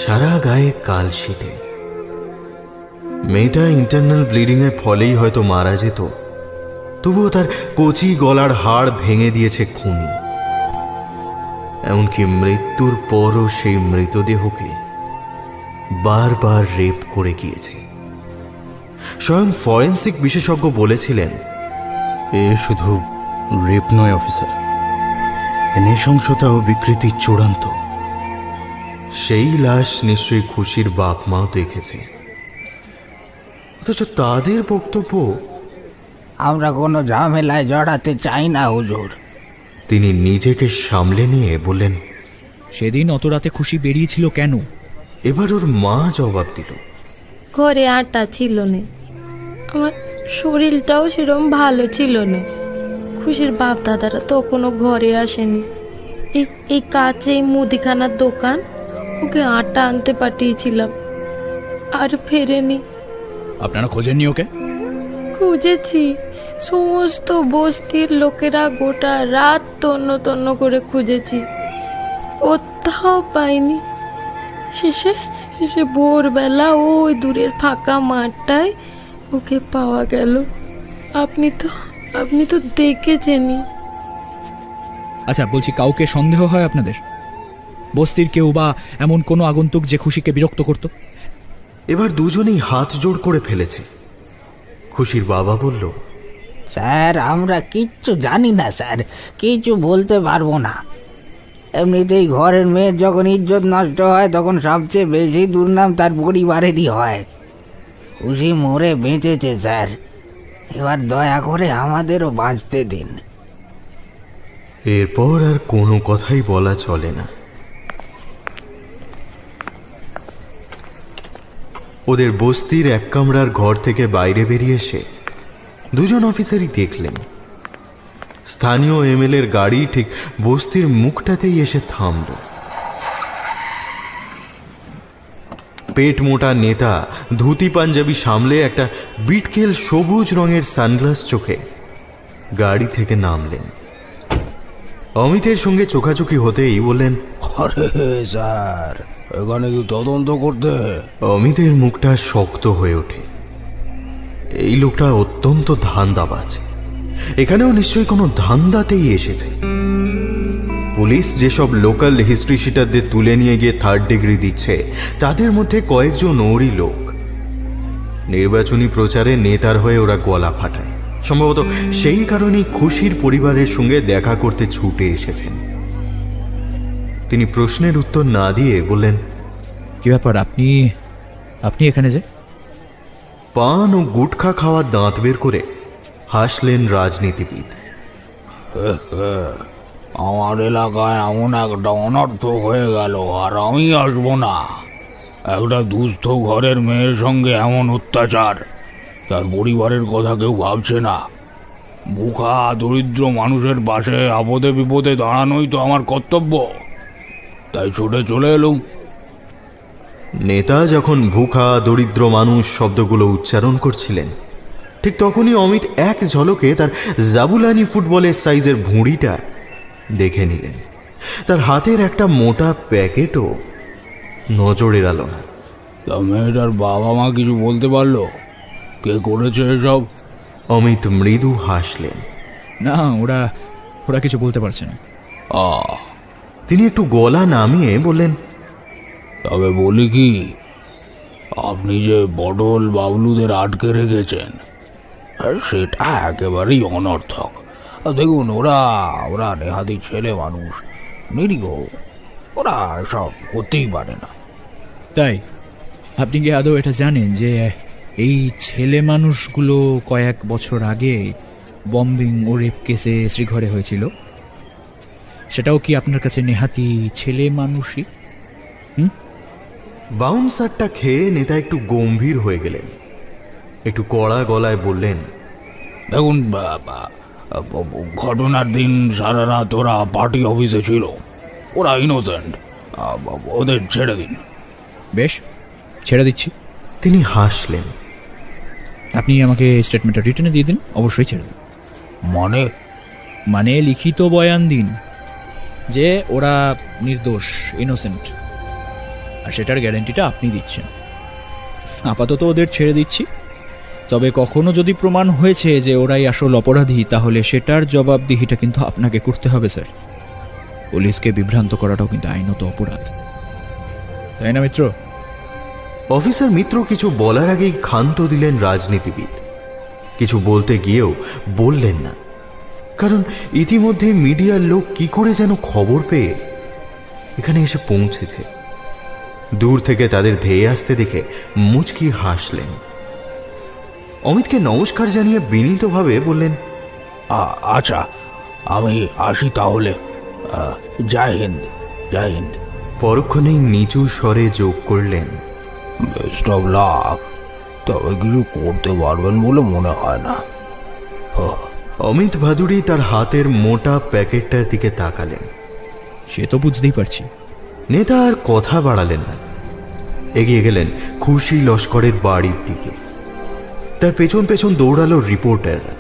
[SPEAKER 1] সারা গায়ে কালশিটে। মেয়েটা ইন্টারনাল ব্লিডিং এর ফলেই হয়তো মারা যেত, তবুও তার কচি গলার হাড় ভেঙে দিয়েছে খুনি। এমনকি মৃত্যুর পরও সেই মৃতদেহকে বারবার রেপ করে গিয়েছে। স্বয়ং ফরেন্সিক বিশেষজ্ঞ বলেছিলেন,
[SPEAKER 9] এ শুধু রেপ নয় অফিসার, এ নৃশংসতা ও বিকৃতির চূড়ান্ত।
[SPEAKER 1] সেই লাশ নিশ্চয়ই খুশির বাপ মাও দেখেছে, অথচ তাদের বক্তব্য
[SPEAKER 8] আমরা কোনো ঝামেলায় জড়াতে চাই না হুজুর।
[SPEAKER 1] তিনি নিজেকে সামলে নিয়ে বললেন,
[SPEAKER 2] সেদিন অত রাতে খুশি বেরিয়েছিল কেন?
[SPEAKER 1] এবার ওর মা জবাব দিল,
[SPEAKER 10] ঘরে আটা ছিল না, আমার শরীরটাও সেরকম ভালো ছিল না। খুশির বাপ দাদারা তখনও ঘরে আসেনি। এই কাছে মুদিখানার দোকান, ওকে আটা আনতে পাঠিয়েছিলাম, আর ফেরেনি।
[SPEAKER 2] আপনারা খোঁজেননি ওকে?
[SPEAKER 10] খুঁজেছি, সমস্ত বস্তির লোকেরা গোটা রাত তন্ন তন্ন করে খুঁজেছি, কোথাও পাইনি। শেষে ভোরবেলা ওই দূরের ফাঁকা মাঠটায় ওকে পাওয়া গেল। আপনি তো দেখেছেনই।
[SPEAKER 2] আচ্ছা বলছি, কাউকে সন্দেহ হয় আপনাদের? বস্তির কেউ বা এমন কোনো আগন্তুক যে খুশিকে বিরক্ত করত?
[SPEAKER 1] এবার দুজনেই হাত জোড় করে ফেলেছে। খুশির বাবা বলল,
[SPEAKER 8] স্যার আমরা কিচ্ছু জানি না স্যার, কিছু বলতে পারবো না। এমনিতেই ঘরের মেয়ের যখন ইজ্জত নষ্ট হয় তখন সবচেয়ে বেশি দুর্নাম তার পরিবারেরই হয়। খুশি মরে বেঁচেছে স্যার, এবার দয়া করে আমাদেরও বাঁচতে দিন।
[SPEAKER 1] এরপর আর কোনো কথাই বলা চলে না। ওদের বস্তির এক কামরার ঘর থেকে বাইরে বেরিয়ে এসে দুজন অফিসারই দেখলেন স্থানীয় এমএলএর গাড়ি ঠিক বস্তির মুখটাতেই এসে থামল। পেট মোটা নেতা ধুতি পাঞ্জাবি সামলে একটা বিটকেল সবুজ রঙের সানগ্লাস চোখে গাড়ি থেকে নামলেন। অমিতের সঙ্গে চোখাচোখি হতেই বললেন,
[SPEAKER 9] আরে স্যার, এখানে কি তদন্ত করতে?
[SPEAKER 1] অমিতের মুখটা শক্ত হয়ে ওঠে। এই লোকটা অত্যন্ত ধান্দাবাজ, এখানেও নিশ্চয়ই কোনো ধান্দাতেই এসেছে। পুলিশ যেসব লোকাল হিস্ট্রি শিটারদের তুলে নিয়ে গিয়ে 3rd ডিগ্রি দিচ্ছে, তাদের মধ্যে কয়েকজন ওরই লোক। নির্বাচনী প্রচারে নেতার হয়ে ওরা গলা ফাটায়। সম্ভবত সেই কারণেই খুশির পরিবারের সঙ্গে দেখা করতে ছুটে এসেছেন। তিনি প্রশ্নের উত্তর না দিয়ে বললেন,
[SPEAKER 2] কি ব্যাপার, আপনি এখানে যে?
[SPEAKER 1] পান ও গুটখা খাওয়ার দাঁত বের করে হাসলেন রাজনীতিবিদ।
[SPEAKER 9] আমার এলাকায় এমন একটা অনর্থ হয়ে গেল, আর আমি আসবো না। একটা দুস্থ ঘরের মেয়ের সঙ্গে এমন অত্যাচার, তার পরিবারের কথা কেউ ভাবছে না। ভুখা দরিদ্র মানুষের পাশে আপদে বিপদে দাঁড়ানোই তো আমার কর্তব্য, তাই ছুটে চলে এলুম।
[SPEAKER 1] নেতা যখন ভুখা দরিদ্র মানুষ শব্দগুলো উচ্চারণ করছিলেন, ঠিক তখনই অমিত এক ঝলকে তার জাবুলানি ফুটবলের সাইজের ভুঁড়িটা দেখে নিলেন। তার হাতের একটা মোটা প্যাকেটও নজর এড়াল না।
[SPEAKER 9] তা মেয়েটার বাবা মা কিছু বলতে পারলো কে করেছে এসব?
[SPEAKER 1] অমিত মৃদু হাসলেন।
[SPEAKER 2] না, ওরা কিছু বলতে পারছে না।
[SPEAKER 1] তিনি একটু গলা নামিয়ে বললেন,
[SPEAKER 9] তবে বলি কি, আপনি যে বডল বাবলুদের আটকে রেখেছেন, সেটা একেবারেই অনর্থক। দেখুন, ওরা নেহাতি ছেলে মানুষ, নিরীহ, ওরা সব করতেই পারে না।
[SPEAKER 2] তাই আপনি কি আদৌ এটা জানেন যে এই ছেলে মানুষগুলো কয়েক বছর আগে বম্বিং ও রেপ কেসে শ্রীঘরে হয়েছিল? সেটাও কি আপনার কাছে নেহাতি ছেলে মানুষই?
[SPEAKER 1] বাউন্সারটা খেয়ে নেতা একটু গম্ভীর হয়ে গেলেন। একটু কড়া গলায় বললেন,
[SPEAKER 9] দেখুন, ঘটনার দিন সারা রাত ওরা পার্টি অফিসে ছিল, ওরা ইনোসেন্ট, ওদের ছেড়ে দিন।
[SPEAKER 2] বেশ, ছেড়ে দিচ্ছি।
[SPEAKER 1] তিনি হাসলেন।
[SPEAKER 2] আপনি আমাকে স্টেটমেন্টটা রিটেনে দিয়ে দিন, অবশ্যই ছেড়ে দিন।
[SPEAKER 9] মানে
[SPEAKER 2] লিখিত বয়ান দিন। যে ওরা নির্দোষ, ইনোসেন্ট, আর সেটার গ্যারেন্টিটা আপনি দিচ্ছেন। আপাতত ওদের ছেড়ে দিচ্ছি, তবে কখনো যদি প্রমাণ হয়েছে যে ওরাই আসল অপরাধী, তাহলে সেটার জবাবদিহিটা কিন্তু আপনাকে করতে হবে স্যার। পুলিশকে বিভ্রান্ত করাটাও কিন্তু আইনত অপরাধ, তাই না মিত্র?
[SPEAKER 1] অফিসার মিত্র কিছু বলার আগেই ক্ষান্ত দিলেন রাজনীতিবিদ। কিছু বলতে গিয়েও বললেন না, কারণ ইতিমধ্যে মিডিয়ার লোক কি করে যেন খবর পেয়ে এখানে এসে পৌঁছেছে। দূর থেকে তাদের ধেয়ে আসতে দেখে মুচকি হাসলেন। অমিতকে নমস্কার জানিয়ে বিনীতভাবে বললেন,
[SPEAKER 9] আচ্ছা, আমি আসি তাহলে। জয় হিন্দ, জয় হিন্দ।
[SPEAKER 1] পরক্ষণেই নিচু স্বরে যোগ করলেন,
[SPEAKER 9] বেস্ট অফ লাক। তবে কিছু করতে পারবেন বলে মনে হয় না।
[SPEAKER 1] অমিত ভাদুড়ি তার হাতের মোটা প্যাকেটটার দিকে তাকালেন।
[SPEAKER 2] সে তো বুঝতেই পারছি।
[SPEAKER 1] নেতা আর কথা বাড়ালেন না, এগিয়ে গেলেন খুশি লস্করের বাড়ির দিকে। তার পেছন পেছন দৌড়ালো রিপোর্টাররা।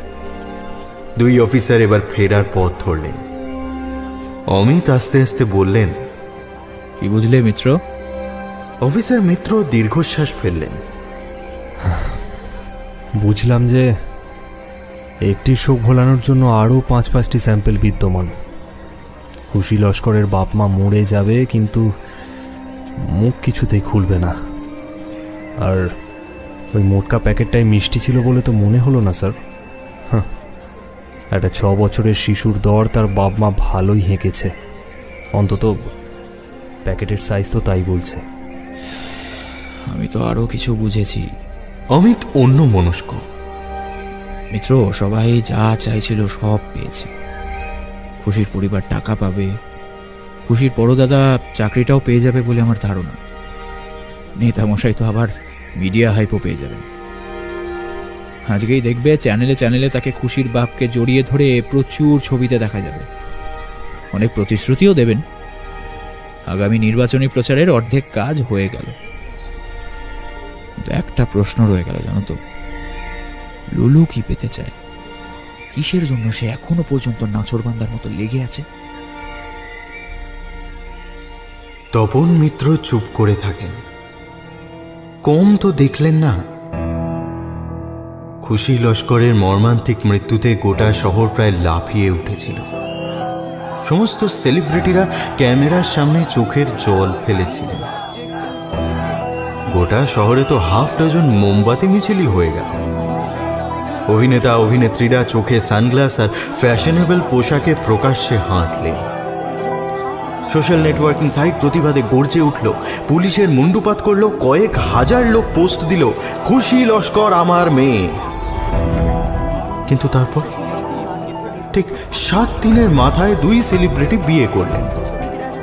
[SPEAKER 1] দুই অফিসার এবার ফেরার পথ ধরলেন। অমিত আস্তে আস্তে বললেন,
[SPEAKER 2] কি বুঝলে মিত্র?
[SPEAKER 1] অফিসার মিত্র দীর্ঘশ্বাস ফেললেন।
[SPEAKER 7] বুঝলাম যে একটি শোক ভোলানোর জন্য আরও 5-5টি স্যাম্পেল বিদ্যমান। খুশি লস্করের বাপ মা মরে যাবে, কিন্তু মুখ কিছুতেই খুলবে না। আর ওই মোটকা প্যাকেটটাই মিষ্টি ছিল বলে তো মনে হলো না স্যার। একটা 6 বছরের শিশুর দর তার বাপ মা ভালোই হেঁকেছে, অন্তত প্যাকেটের সাইজ তো তাই বলছে।
[SPEAKER 2] আমি তো আরও কিছু বুঝেছি।
[SPEAKER 1] অমিত অন্য মনস্ক।
[SPEAKER 2] মিত্র, সবাই যা চাইছিল সব পেয়েছে। খুশির পরিবার টাকা পাবে, খুশির বড় দাদা চাকরিটাও পেয়ে যাবে বলে আমার ধারণা। নেতামশাই তো আবার মিডিয়া হাইপও পেয়ে যাবেন। আজকেই দেখবে চ্যানেলে চ্যানেলে তাকে খুশির বাপকে জড়িয়ে ধরে প্রচুর ছবিতে দেখা যাবে। অনেক প্রতিশ্রুতিও দেবেন। আগামী নির্বাচনী প্রচারের অর্ধেক কাজ হয়ে গেল। কিন্তু একটা প্রশ্ন রয়ে গেল, জানো তো? লুলু কি পেতে চায়? কিসের জন্য সে এখনো পর্যন্ত নাচরবান্দার মতো লেগে আছে?
[SPEAKER 1] তপন মিত্র চুপ করে থাকেন। কম তো দেখলেন না। খুশি লস্করের মর্মান্তিক মৃত্যুতে গোটা শহর প্রায় লাফিয়ে উঠেছিল। সমস্ত সেলিব্রিটিরা ক্যামেরার সামনে চোখের জল ফেলেছিলেন। গোটা শহরে তো হাফ ডজন মোমবাতি মিছিলই হয়ে গেল। অভিনেতা অভিনেত্রীরা চোখে সানগ্লাস আর ফ্যাশনেবল পোশাকে প্রকাশ্যে হাঁটলেন। সোশ্যাল নেটওয়ার্কিং সাইট প্রতিবাদে গর্জে উঠল, পুলিশের মুন্ডুপাত করল, কয়েক হাজার লোক পোস্ট দিল, খুশি লস্কর আমার মেয়ে। কিন্তু তারপর ঠিক 7 দিনের মাথায় 2 সেলিব্রিটি বিয়ে করলেন।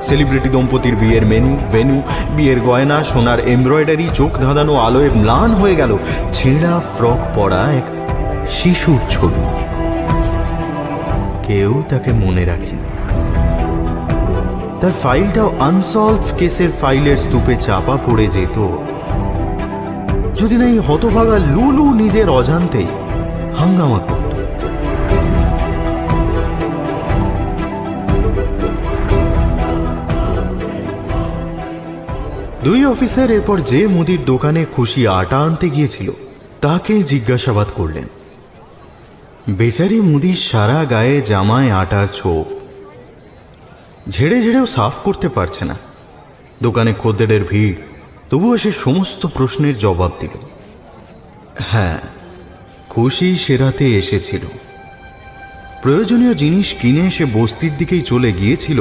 [SPEAKER 1] সেলিব্রিটি দম্পতির বিয়ের ভেন্যু, বিয়ের গয়না, সোনার এমব্রয়ডারি, চোখ ধাঁধানো আলোয় ম্লান হয়ে গেল ছেঁড়া ফ্রক পরা এক শিশুর ছবি। কেউ তাকে মনে রাখেনি। তার ফাইলটাও আনসলভ কেসের ফাইলের স্তূপে চাপা পড়ে যেত যদি না এই হতভাগা লুলু নিজের অজান্তেই হাঙ্গামা করত। দুই অফিসার এরপর যে মুদির দোকানে খুশি আটা আনতে গিয়েছিল তাকে জিজ্ঞাসাবাদ করলেন। বেচারি মুদির সারা গায়ে জামায় আটার ছোপ, ঝেড়ে ঝেড়েও সাফ করতে পারছে না। দোকানে খদ্দেরের ভিড়, তবুও সে সমস্ত প্রশ্নের জবাব দিল। হ্যাঁ, খুশি সেরাতে এসেছিল। প্রয়োজনীয় জিনিস কিনে সে বস্তির দিকেই চলে গিয়েছিল।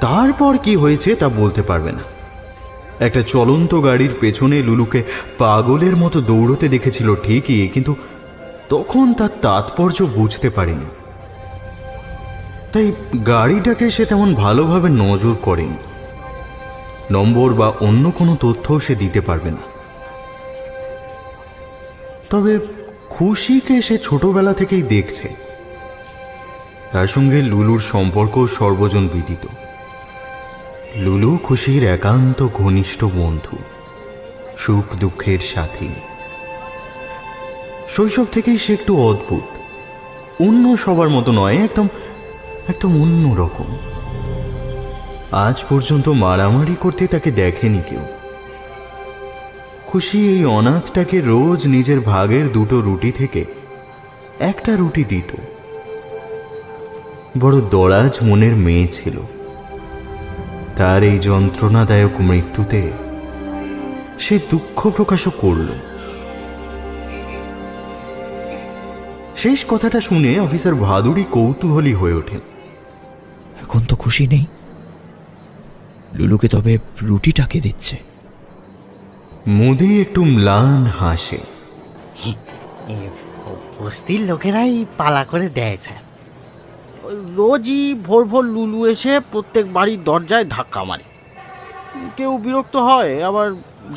[SPEAKER 1] তারপর কি হয়েছে তা বলতে পারবে না। একটা চলন্ত গাড়ির পেছনে লুলুকে পাগলের মতো দৌড়তে দেখেছিল ঠিকই, কিন্তু তখন তার তাৎপর্য বুঝতে পারেনি। তাই গাড়িটাকে সে তেমন ভালোভাবে নজর করেনি। নম্বর বা অন্য কোনো তথ্যও সে দিতে পারবে না। তবে খুশিকে সে ছোটবেলা থেকেই দেখছে। তার সঙ্গে লুলুর সম্পর্ক সর্বজন বিদিত। লুলু খুশির একান্ত ঘনিষ্ঠ বন্ধু, সুখ দুঃখের সাথী। শৈশব থেকেই সে একটু অদ্ভুত, অন্য সবার মতো নয়, একদম অন্য রকম। আজ পর্যন্ত মারামারি করতে তাকে দেখেনি কেউ। খুশি এই অনাথটাকে রোজ নিজের ভাগের 2টো রুটি থেকে একটা রুটি দিত। বড় দরাজ মনের মেয়ে ছিল। তার এই যন্ত্রণাদায়ক মৃত্যুতে সে দুঃখ প্রকাশও করল। শেষ কথাটা শুনে অফিসার ভাদুড়ি কৌতূহলী হয়ে ওঠেন।
[SPEAKER 2] এখন তো খুশি নেই, লুলুকে তবে রুটিটাকে দিচ্ছে।
[SPEAKER 1] মুদি একটু ম্লান হাসে।
[SPEAKER 11] বস্তির লোকেরাই পালা করে দেয় স্যার। রোজই ভোর ভোর লুলু এসে প্রত্যেক বাড়ির দরজায় ধাক্কা মারে। কেউ বিরক্ত হয়, আবার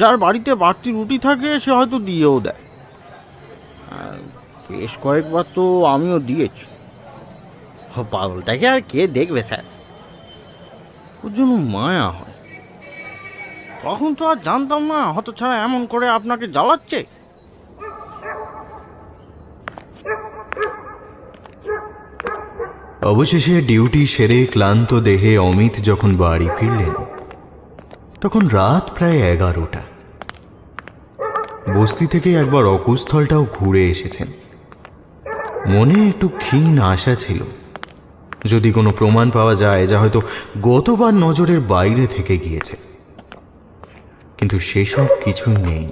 [SPEAKER 11] যার বাড়িতে বাড়তি রুটি থাকে সে হয়তো দিয়েও দেয়। বেশ কয়েকবার তো আমিও দিয়েছি। পাগলটাকে আর কে দেখবে স্যার, ওর জন্য মায়া হয়। তখন তো আর জানতাম না হতছাড়া এমন করে আপনাকে জ্বালাচ্ছে।
[SPEAKER 1] অবশেষে ডিউটি সেরে ক্লান্ত দেহে অমিত যখন বাড়ি ফিরলেন তখন রাত প্রায় 11টা। বস্তি থেকে একবার অকুস্থলটাও ঘুরে এসেছেন। মনে একটু ক্ষীণ আশা ছিল, যদি কোনো প্রমাণ পাওয়া যায় যা হয়তো গতবার নজরের বাইরে থেকে গিয়েছে। কিন্তু সেসব কিছুই নেই,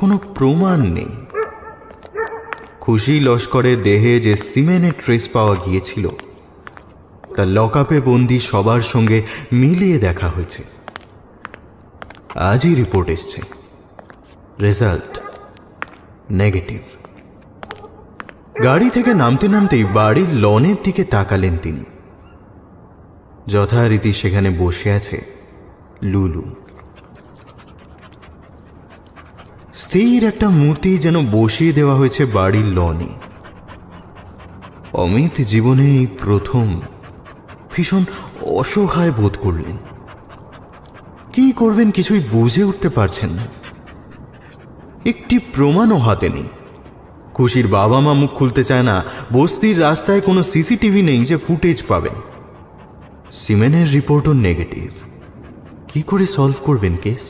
[SPEAKER 1] কোনো প্রমাণ নেই। খুশি লস্করের দেহে যে সিমেন্টের ট্রেস পাওয়া গিয়েছিল তা লকআপে বন্দি সবার সঙ্গে মিলিয়ে দেখা হয়েছে। আজই রিপোর্ট এসছে, রেজাল্ট নেগেটিভ। গাড়ি থেকে নামতে নামতেই বাড়ির লনের দিকে তাকালেন তিনি। যথারীতি সেখানে বসে আছে লুলু। স্থির একটা মূর্তি যেন বসিয়ে দেওয়া হয়েছে বাড়ির লনে। অমিত জীবনে এই প্রথম ভীষণ অসহায় বোধ করলেন। কি করবেন কিছুই বুঝে উঠতে পারছেন না। একটি প্রমাণও হাতে নেই। খুশির বাবা মা মুখ খুলতে চায় না। বস্তির রাস্তায় কোনো সিসিটিভি নেই যে ফুটেজ পাবেন। সিমেনের রিপোর্টও নেগেটিভ। কি করে সলভ করবেন কেস?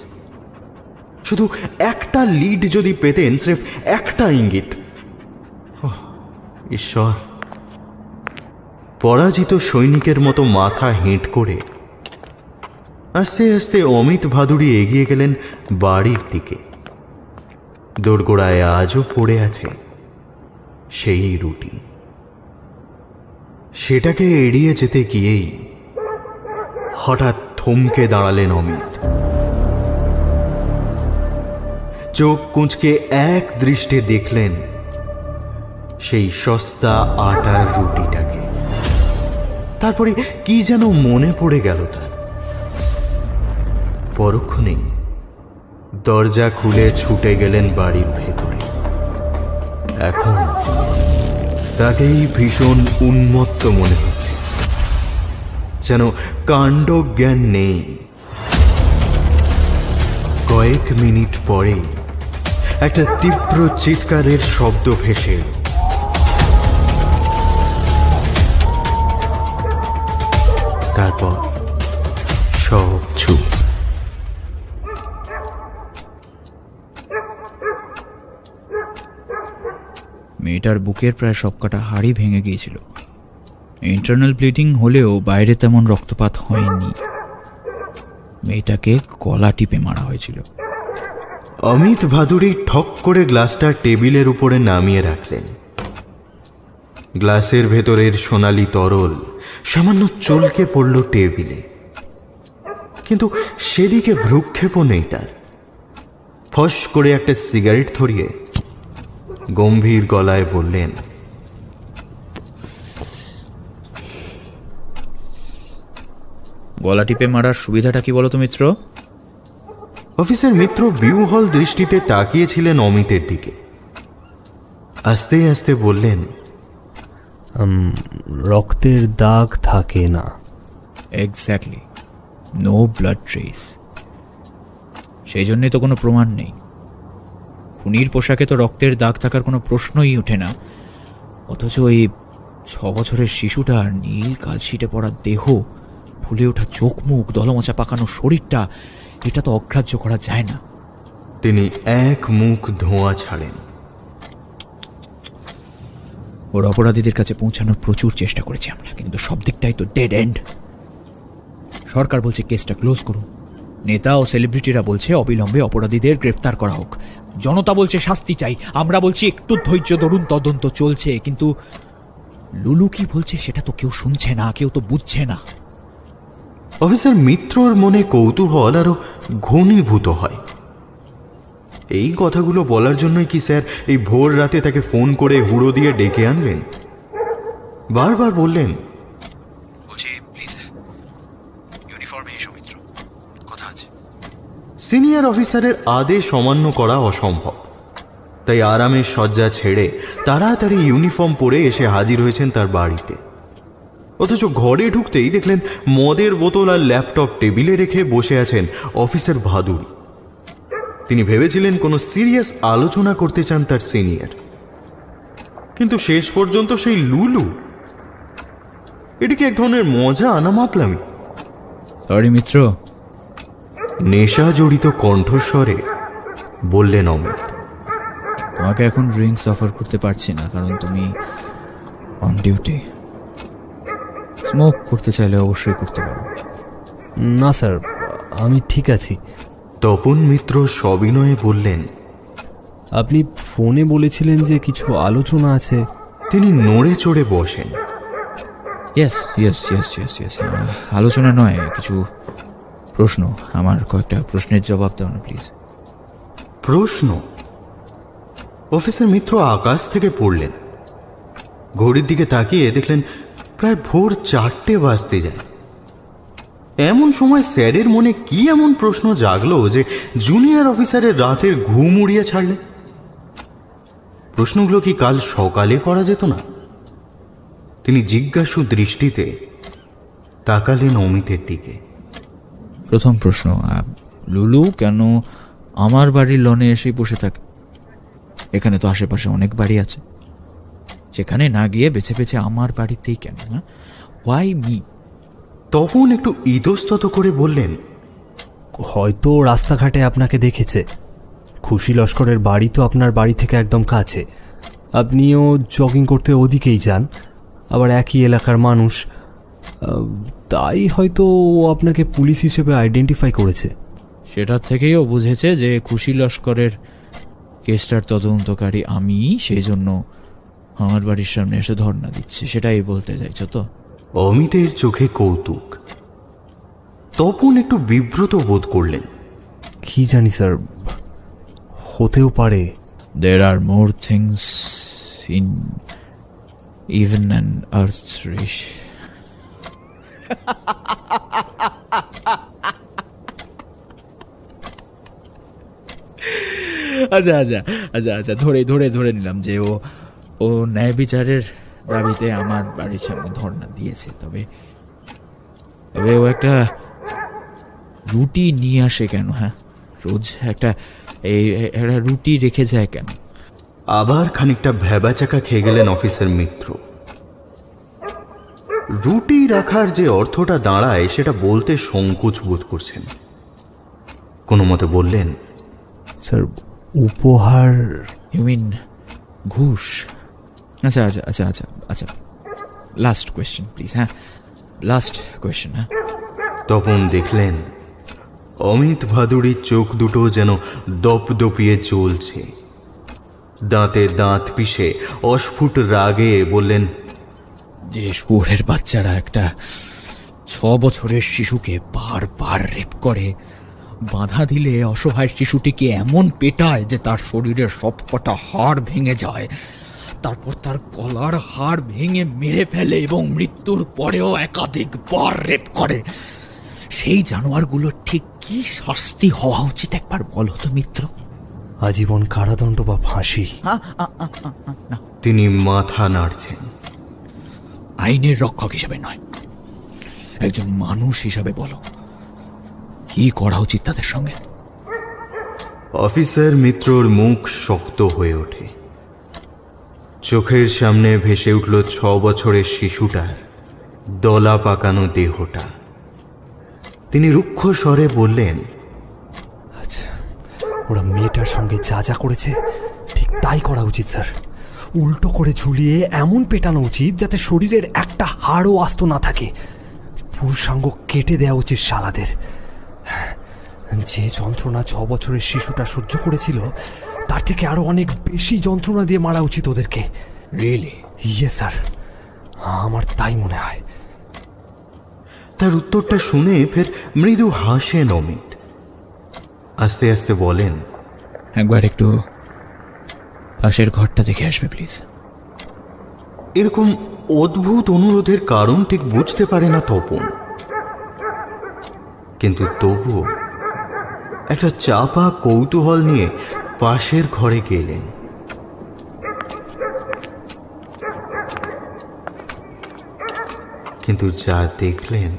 [SPEAKER 1] শুধু একটা লিড যদি পেতেন, স্রেফ একটা ইঙ্গিত। ঈশ্বর! পরাজিত সৈনিকের মতো মাথা হেঁট করে আস্তে আস্তে অমিত ভাদুড়ি এগিয়ে গেলেন বাড়ির দিকে। দোরগোড়ায় আজও পড়ে আছে সেই রুটি। সেটাকে এড়িয়ে যেতে গিয়েই হঠাৎ থমকে দাঁড়ালেন অমিত। চোখ কুঁচকে এক দৃষ্টে দেখলেন সেই সস্তা আটার রুটিটাকে। তারপরে কি যেন মনে পড়ে গেল তার। পরক্ষণেই দরজা খুলে ছুটে গেলেন বাড়ির ভেতরে। এখন তাকেই ভীষণ উন্মত্ত মনে হচ্ছে, যেন কাণ্ড জ্ঞান নেই। কয়েক মিনিট পরেই একটা তীব্র চিৎকারের শব্দ ভেসে এল। তারপর সব চুপ।
[SPEAKER 2] মেয়েটার বুকের প্রায় সবকটা হাড়ই ভেঙে গিয়েছিল। ইন্টারনাল ব্লিডিং হলেও বাইরে তেমন রক্তপাত হয়নি। মেয়েটাকে গলা টিপে মারা হয়েছিল।
[SPEAKER 1] অমিত ভাদুড়ি ঠক করে গ্লাসটা টেবিলের উপরে নামিয়ে রাখলেন। গ্লাসের ভেতরের সোনালি তরল সামান্য চলকে পড়ল টেবিলে, কিন্তু সেদিকে ভ্রুক্ষেপও নেই তার। ফস করে একটা সিগারেট ধরিয়ে গম্ভীর গলায় বললেন,
[SPEAKER 2] গলা টিপে মারার সুবিধাটা কি বলো তো মিত্র?
[SPEAKER 1] অফিসের মিত্র বিউহল দৃষ্টিতে তাকিয়েছিলেন অমিতের দিকে। আস্তে আস্তে বললেন,
[SPEAKER 7] রক্তের দাগ থাকে না।
[SPEAKER 2] Exactly, no blood trace. সেই জন্যে তো কোনো প্রমাণ নেই। খুনির পোশাকে তো রক্তের দাগ থাকার কোনো প্রশ্নই ওঠে না। অথচ এই 6 বছরের শিশুটার নীল কালশিটে পড়া দেহ ফুলে ওঠা চোখ মুখ, দলমচা পাকানো শরীরটা, এটা তো অগ্রাহ্য করা যায় না।
[SPEAKER 1] তিনি এক মুখ ধোঁয়া ছাড়েন।
[SPEAKER 2] ওর অপরাধীদের কাছে পৌঁছানোর প্রচুর চেষ্টা করেছি আমরা, কিন্তু সব দিকটাই তো ডেড এন্ড। সরকার বলছে কেসটা ক্লোজ করুন, নেতা ও সেলিব্রিটিরা বলছে অবিলম্বে অপরাধীদের গ্রেফতার করা হোক, জনতা বলছে শাস্তি চাই, আমরা বলছি একটু ধৈর্য ধরুন, তদন্ত চলছে। কিন্তু লুলু কি বলছে সেটা তো কেউ শুনছে না, কেউ তো বুঝছে না।
[SPEAKER 1] অফিসার মিত্রর মনে কৌতূহল আরো ঘনীভূত হয়। এই কথাগুলো বলার জন্যই কি স্যার এই ভোর রাতে তাকে ফোন করে হুড়ো দিয়ে ডেকে আনলেন? বারবার বললেন,
[SPEAKER 2] বলছি প্লিজ ইউনিফর্মে এসো মিত্র, কথা আছে।
[SPEAKER 1] সিনিয়র অফিসারের আদেশ অমান্য করা অসম্ভব, তাই আরামের শয্যা ছেড়ে তাড়াতাড়ি ইউনিফর্ম পরে এসে হাজির হয়েছেন তার বাড়িতে। অথচ ঘরে ঢুকতেই দেখলেন মদের বোতল আর ল্যাপটপ টেবিলে রেখে বসে আছেন অফিসার ভাদুড়ি। তিনি ভেবেছিলেন কোনো সিরিয়াস আলোচনা করতে চান তার সিনিয়র, কিন্তু শেষ পর্যন্ত সেই লুলু। এটিকে এক ধরনের মজা আনা মাতলামি।
[SPEAKER 2] সরি মিত্র,
[SPEAKER 1] নেশা জড়িত কণ্ঠস্বরে বললেন অমিত।
[SPEAKER 2] তোমাকে এখন ড্রিঙ্কস অফার করতে পারছি না, কারণ তুমি অন ডিউটি। স্মোক করতে চাইলে অবশ্যই করতে পারো।
[SPEAKER 7] না স্যার, আমি ঠিক আছি।
[SPEAKER 1] তপন মিত্র সবিনয়ে বললেন।
[SPEAKER 7] আপনি ফোনে বলেছিলেন যে কিছু আলোচনা আছে।
[SPEAKER 1] তিনি নড়ে চড়ে বসেন।
[SPEAKER 2] Yes yes yes yes yes আলোচনা নয়, কিছু প্রশ্ন। আমার কয়েকটা প্রশ্নের জবাব দাও না প্লিজ।
[SPEAKER 1] প্রশ্ন? অফিসার মিত্র আকাশ থেকে পড়লেন। ঘড়ির দিকে তাকিয়ে দেখলেন প্রায় ভোর 4টে বাজতে যায়। এমন সময় স্যারের মনে কি এমন প্রশ্ন জাগলো যে জুনিয়র অফিসারের রাতের ঘুম উড়িয়ে ছাড়লেন? প্রশ্নগুলো কি কাল সকালে করা যেত না? তিনি জিজ্ঞাসু দৃষ্টিতে তাকালেন অমিতের দিকে।
[SPEAKER 2] প্রথম প্রশ্ন, লুলু কেন আমার বাড়ির লনে এসে বসে থাকে? এখানে তো আশেপাশে অনেক বাড়ি আছে, সেখানে না গিয়ে বেছে বেছে আমার বাড়িতেই কেন? Y me?
[SPEAKER 1] তপন একটু ইতস্তত করে বললেন,
[SPEAKER 7] হয়তো রাস্তাঘাটে আপনাকে দেখেছে। খুশি লস্করের বাড়ি তো আপনার বাড়ি থেকে একদম কাছে, আপনিও জগিং করতে ওদিকেই যান, আবার একই এলাকার মানুষ, তাই হয়তো ও আপনাকে পুলিশ হিসেবে আইডেন্টিফাই করেছে।
[SPEAKER 2] সেটার থেকেই ও বুঝেছে যে খুশি লস্করের কেসটার তদন্তকারী আমি, সেই জন্য আমার বাড়ির সামনে এসে ধর্ণা দিচ্ছে, সেটাই বলতে চাইছো তো?
[SPEAKER 1] অমিতের চোখে কৌতুক। তপন একটু বিব্রত বোধ করলেন।
[SPEAKER 7] কি জানি স্যার, হতেও পারে।
[SPEAKER 2] There are more things in even an earth race. আচ্ছা আচ্ছা আচ্ছা আচ্ছা ধরে ধরে ধরে নিলাম যে ও ন্যায় বিচারের দাবিতে আমার বাড়ির সামনে ধর্ণা দিয়েছে। তবে ও একটা রুটি নিয়ে আসে কেন? হ্যাঁ, রোজ একটা রুটি রেখে যায় কেন?
[SPEAKER 1] আবার খানিকটা ভ্যাবাচাকা খেয়ে গেলেন অফিসার মিত্র। রুটি রাখার যে অর্থটা দাঁড়ায় সেটা বলতে সংকোচ বোধ করছেন। কোনো মতে বললেন,
[SPEAKER 7] স্যার উপহার।
[SPEAKER 2] ইউ মিন ঘুষ? আচ্ছা আচ্ছা আচ্ছা আচ্ছা আচ্ছা লাস্ট কোয়েশ্চেন প্লিজ। হ্যাঁ, লাস্ট কোয়েশ্চেন। হ্যাঁ।
[SPEAKER 1] তখন দেখলেন অমিত ভাদুড়ির চোখ দুটো যেন দপদপিয়ে জ্বলছে। দাঁতে দাঁত পিষে অস্ফুট রাগে বললেন,
[SPEAKER 2] যে শুয়োরের বাচ্চারা একটা 6 বছরের শিশুকে বারবার রেপ করে, বাধা দিলে অসহায় শিশুটিকে এমন পেটায় যে তার শরীরের সবকটা হাড় ভেঙে যায়, তারপর তার গলার হাড় ভেঙে মেরে ফেলে এবং মৃত্যুর পরেও একাধিকবার রেপ করে, সেই জানোয়ারগুলোর ঠিক কি শাস্তি হওয়া উচিত একবার বলো তো মিত্র?
[SPEAKER 7] আজীবন কারাদণ্ড বা ফাঁসি?
[SPEAKER 1] তিনি মাথা নাড়ছেন।
[SPEAKER 2] আইনের রক্ষক হিসাবে নয়, একজন মানুষ হিসাবে বলো, কি করা উচিত তাদের সঙ্গে?
[SPEAKER 1] অফিসার মিত্রর মুখ শক্ত হয়ে ওঠে। চোখের সামনে ভেসে উঠল 6 বছরের শিশুটার দলা পাকানো দেহটা। তিনি রুক্ষ স্বরে বললেন,
[SPEAKER 7] আচ্ছা, ওরা মেয়েটার সঙ্গে যা যা করেছে ঠিক তাই করা উচিত স্যার। উল্টো করে ঝুলিয়ে এমন পেটানো উচিত যাতে শরীরের একটা হাড়ও আস্ত না থাকে। পুরুষাঙ্গ কেটে দেওয়া উচিত শালাদের। যে যন্ত্রণা 6 বছরের শিশুটা সহ্য করেছিল তার থেকে আরো অনেক বেশি যন্ত্রণা দিয়ে মারা উচিত ওদেরকে।
[SPEAKER 2] রিয়েলি?
[SPEAKER 7] ইয়ে স্যার, আমার তাই মনে হয়।
[SPEAKER 1] তার উত্তরটা শুনে ফের মৃদু হাসেন অমিত। আস্তে আস্তে বলেন,
[SPEAKER 2] একবার একটু পাশের ঘরটা দেখে আসবে প্লিজ।
[SPEAKER 1] এরকম অদ্ভুত অনুরোধের কারণ ঠিক বুঝতে পারে না তপন, কিন্তু তবুও একটা চাপা কৌতূহল নিয়ে পাশের ঘরে গেলেন। কিন্তু যা দেখলেন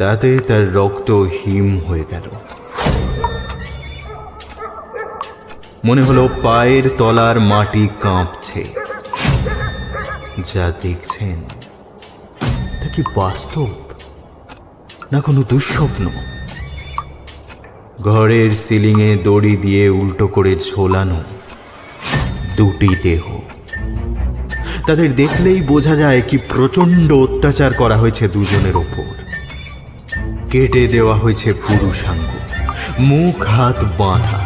[SPEAKER 1] তাতে তার রক্ত হিম হয়ে গেল। মনে হলো পায়ের তলার মাটি কাঁপছে। যা দেখছেন তা কি বাস্তব না কোনো দুঃস্বপ্ন? ঘরের সিলিংয়ে দড়ি দিয়ে উল্টো করে ঝোলানো দুটি দেহ। তাদের দেখলেই বোঝা যায় কি প্রচন্ড অত্যাচার করা হয়েছে দুজনের ওপর। কেটে দেওয়া হয়েছে পুরুষাঙ্গ, মুখ হাত বাঁধা,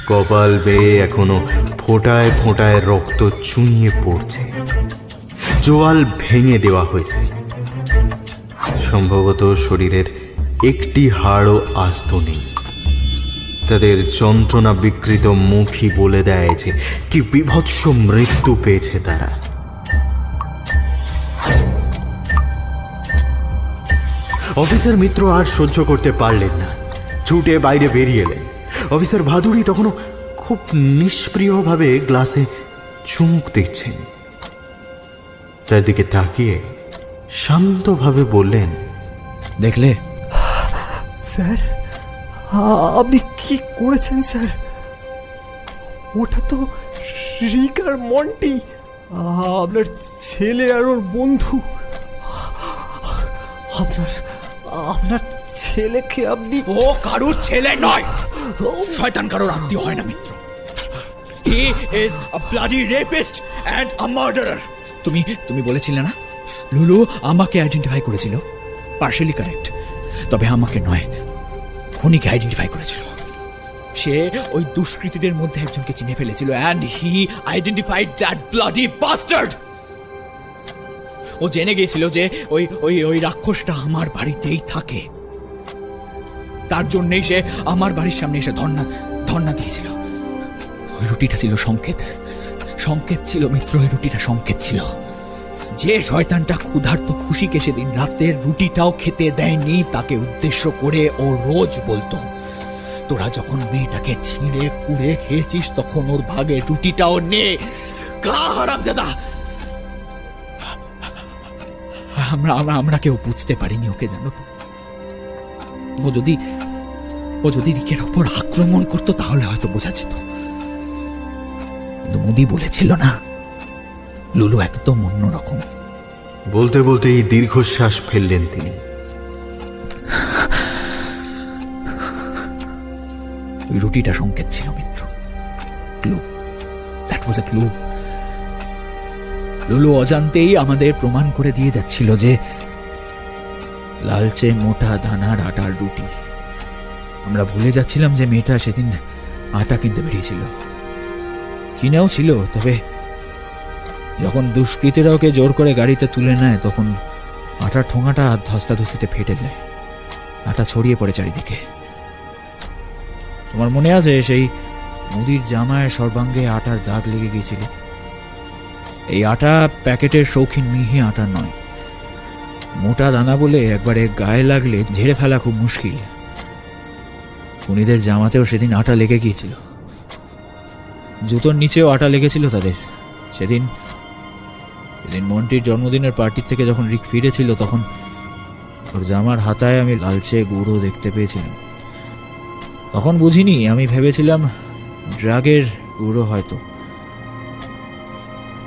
[SPEAKER 1] কপাল বেয়ে এখনো ফোঁটায় ফোঁটায় রক্ত চুইয়ে পড়ছে। চোয়াল ভেঙে দেওয়া হয়েছে। সম্ভবত শরীরের একটি হাড়ও আস্ত নেই। তাদের যন্ত্রণা বিকৃত মুখই বলে দেয় যে কি বিভৎস মৃত্যু পেয়েছে তারা। অফিসার মিত্র আর সহ্য করতে পারলেন না, ছুটে বাইরে বেরিয়ে এলেন। অফিসার ভাদুড়ি তখনও খুব নিষ্প্রিয়ভাবে গ্লাসে চুমুক দিচ্ছেন। তার দিকে তাকিয়ে শান্তভাবে বললেন,
[SPEAKER 2] দেখলে
[SPEAKER 7] স্যার, আপনি কি করেছেন স্যার? ওটা তো রিক আর মন্টি, আপনার ছেলে আর ওর বন্ধু। আপনার ছেলেকে আপনি...
[SPEAKER 2] ও কারোর ছেলে নয়, শয়তান কারোর আত্মীয় হয় না Mitra. He is a bloody rapist and a murderer. তুমি বলেছিলে না লুলু আমাকে আইডেন্টিফাই করেছিল? পার্শিয়ালি কারেক্ট, তবে আমাকে নয়, খুনিকে আইডেন্টিফাই করেছিল। সে ওই দুষ্কৃতীদের মধ্যে একজনকে চিনে ফেলেছিল and he identified that bloody bastard. ও জেনে গিয়েছিল যে ওই রাক্ষসটা আমার বাড়িতেই থাকে। তার জন্যই সে আমার বাড়ির সামনে এসে ধর্ণা দিয়েছিল। ওই রুটিটা ছিল সংকেত ছিল মিত্র, ওই রুটিটা সংকেত ছিল। যে শয়তানটা ক্ষুধার্ত খুশিকে সেদিন রাতের রুটিটাও খেতে দেয়নি, তাকে উদ্দেশ্য করে ও রোজ বলতো, তোরা যখন মেয়েটাকে ছিঁড়ে পুড়ে খেয়েছিস তখন ওর ভাগে রুটিটাও নে, খা হারামজাদা। আমরা কেউ বুঝতে পারিনি ওকে, জানো তো। ও যদি রিকের ওপর আক্রমণ করতো তাহলে হয়তো বোঝা যেত, কিন্তু মোদি বলেছিল না লুলু একদম অন্যরকম।
[SPEAKER 1] বলতে বলতেই দীর্ঘশ্বাস ফেললেন তিনি।
[SPEAKER 2] ওই রুটিটা সংকেত ছিল Mitra, clue. That was a clue. Lulu অজান্তেই আমাদের প্রমাণ করে দিয়ে যাচ্ছিল যে লালচে মোটা দানার আটার রুটি। আমরা ভুলে যাচ্ছিলাম যে মেয়েটা সেদিন আটা কিনতে বেরিয়েছিল, কিনেও ছিল। তবে যখন দুষ্কৃতীরা ওকে জোর করে গাড়িতে তুলে নেয় তখন আটার ঠোঙাটা ধস্তাধস্তিতে ফেটে যায়, আটা ছড়িয়ে পড়ে চারিদিকে। তোমার মনে আছে সেই মুদির জামায় সর্বাঙ্গে আটার দাগ লেগে গিয়েছিল? এই আটা প্যাকেটের শৌখিন মিহি আটা নয়, মোটা দানা বলে একবারে গায়ে লাগলে ঝেড়ে ফেলা খুব মুশকিল। খুনিদের জামাতেও সেদিন আটা লেগে গিয়েছিল, জুতোর নিচেও আটা লেগেছিল তাদের। সেদিন মন্টির জন্মদিনের পার্টির থেকে যখন রিক ফিরেছিল তখন ওর জামার হাতায় আমি লালচে গুঁড়ো দেখতে পেয়েছিলাম। তখন বুঝিনি, আমি ভেবেছিলাম ড্রাগের গুঁড়ো হয়তো,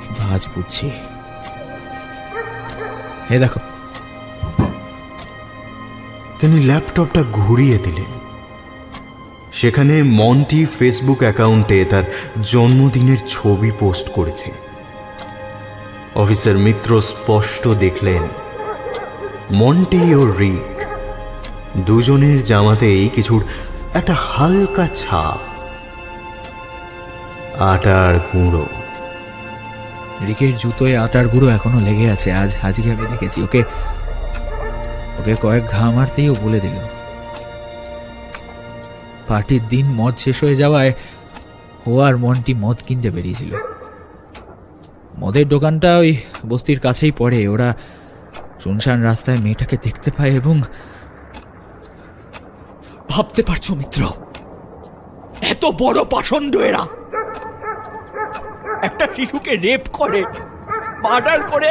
[SPEAKER 2] কিন্তু আজ বুঝছি। হে দেখো,
[SPEAKER 1] তিনি ল্যাপটপটা ঘুরিয়ে দিলেন। সেখানে মন্টি ফেসবুক অ্যাকাউন্টে তার জন্মদিনের ছবি পোস্ট করেছে। অফিসার মিত্র স্পষ্ট দেখলেন মন্টি ও রিক দুজনের জামাতেই কিছুর একটা হালকা ছাপ, আটার গুঁড়ো।
[SPEAKER 2] রিকের জুতোয় আটার গুঁড়ো এখনো লেগে আছে। আজ হাজিকে আমি দেখেছি, ওকে কয়েক ঘা মারতেই ও বলে দিল। পার্টির দিন মদ শেষ হয়ে যাওয়ায় ও আর মন্টি মদ কিনতে বেরিয়েছিল। মদের দোকানটা ওই বস্তির কাছেই পড়ে। ওরা শুনশান রাস্তায় মেয়েটাকে দেখতে পায় এবং ভাবতে পারছো মিত্র, এত বড় পাষণ্ড এরা। একটা শিশুকে রেপ করে, মার্ডার করে,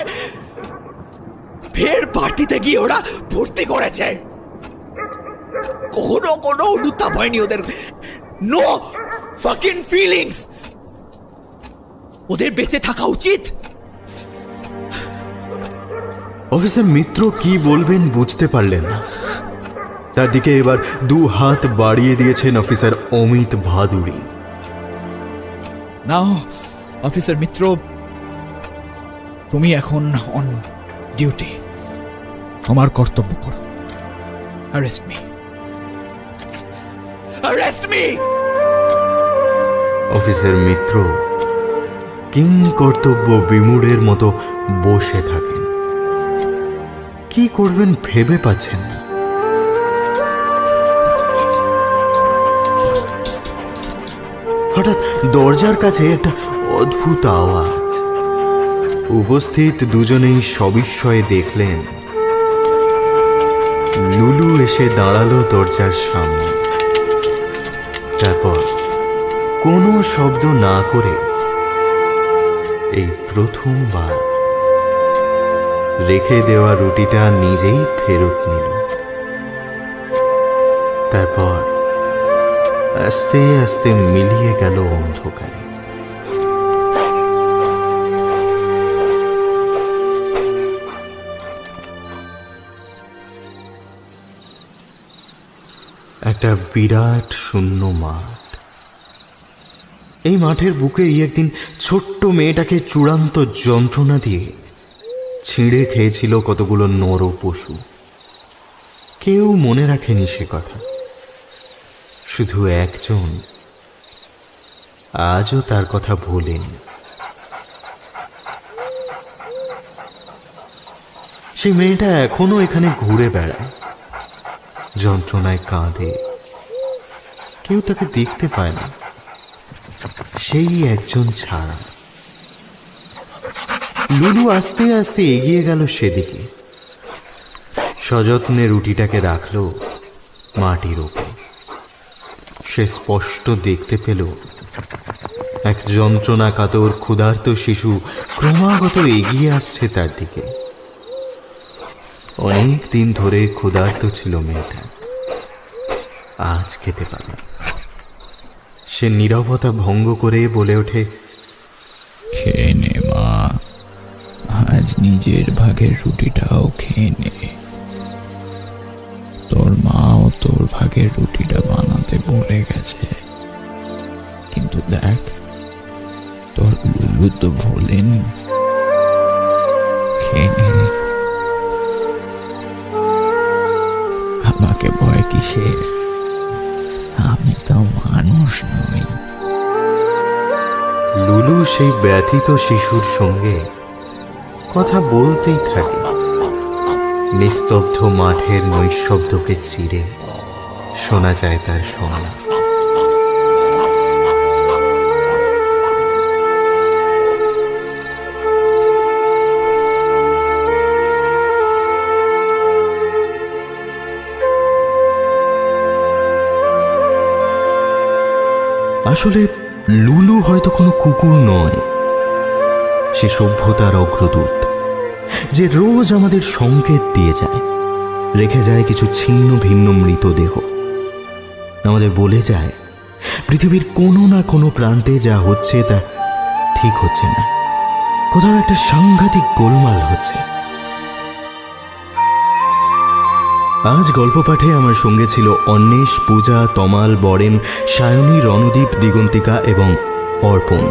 [SPEAKER 2] ফের পার্টিতে গিয়ে ওরা ভর্তি করেছে। কোনো অনুতাপ হয়নি ওদের। No fucking feelings. ওদের বেঁচে থাকা উচিত।
[SPEAKER 1] অফিসার মিত্র কি বলবেন বুঝতে পারলেন না। তার দিকে এবার 2 হাত বাড়িয়ে দিয়েছেন officer Amit Bhaduri.
[SPEAKER 2] Now officer Mitra, তুমি এখন অন ডিউটি, তোমার কর্তব্য করো। Arrest me, arrest me.
[SPEAKER 1] Officer Mitra কিং কর্তব্য বিমূঢ়ের মতো বসে থাকেন। কি করবেন ভেবে পাচ্ছেন না। হঠাৎ দরজার কাছে একটা অদ্ভুত আওয়াজ। উপস্থিত দুজনেই সবিস্ময়ে দেখলেন লুলু এসে দাঁড়ালো দরজার সামনে। তারপর কোনো শব্দ না করে এই প্রথমবার রেখে দেওয়া রুটিটা নিজেই ফেরত নিল। তারপর আস্তে আস্তে মিলিয়ে গেল অন্ধকারে। একটা বিরাট শূন্য মাঠ। এই মাঠের বুকেই একদিন ছোট্ট মেয়েটাকে চূড়ান্ত যন্ত্রণা দিয়ে ছিঁড়ে খেয়েছিল কতগুলো নর পশু। কেউ মনে রাখেনি সে কথা, শুধু একজন আজও তার কথা ভোলেনি। সেই মেয়েটা এখনো এখানে ঘুরে বেড়ায়, যন্ত্রণায় কাঁদে। কেউ তাকে দেখতে পায় না, সেই একজন ছাড়া। লুলু আস্তে আস্তে এগিয়ে গেল সেদিকে। সযত্নে রুটিটাকে রাখলো মাটির ওপর। সে স্পষ্ট দেখতে পেল এক যন্ত্রণা কাতর ক্ষুধার্ত শিশু ক্রমাগত এগিয়ে আসছে তার দিকে। অনেক দিন ধরে ক্ষুধার্ত ছিল মেয়েটা, আজ খেতে পারে। সে নীরবতা ভঙ্গ করে বলে ওঠে,
[SPEAKER 2] খেয়ে নে মা, আজ নিজের ভাগের রুটিটাও খেয়ে নে। তোর মাও তোর ভাগের রুটিটা বানাতে বলে গেছে, কিন্তু দেখ তোর লুলু তো ভোলেনি। খেয়ে নে। আমাকে ভয় কিসের? আমি তো মানুষ নই।
[SPEAKER 1] লুলু সেই ব্যথিত শিশুর সঙ্গে কথা বলতেই থাকে। নিস্তব্ধ মাঠের নৈশব্দকে চিরে শোনা যায় তার সংলাপ। আসলে লুলু হয়তো কোনো কুকুর নয়, সে সভ্যতার অগ্রদূত, যে রোজ আমাদের সংকেত দিয়ে যায়, রেখে যায় কিছু ছিন্ন ভিন্ন মৃতদেহ। আমাদের বলে যায় পৃথিবীর কোনো না কোনো প্রান্তে যা হচ্ছে তা ঠিক হচ্ছে না, কোথাও একটা সাংঘাতিক গোলমাল হচ্ছে। আজ গল্প পাঠে আমার সঙ্গে ছিল অন্বেষ, পূজা, তমাল, বরেন, সায়নী, রণদীপ, দিগন্তিকা এবং অর্পণ।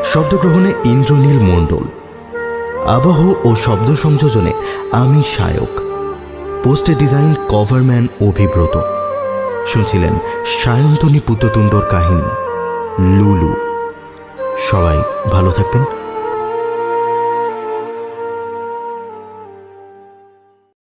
[SPEAKER 1] শব্দগ্রহণে ইন্দ্রনীল মণ্ডল। আবহ ও শব্দ সংযোজনে আমি সায়ক। পোস্টে ডিজাইন কভারম্যান অভিব্রত। শুনছিলেন সায়ন্তনী পুত্ততুণ্ডর কাহিনী লুলু। সবাই ভালো থাকবেন।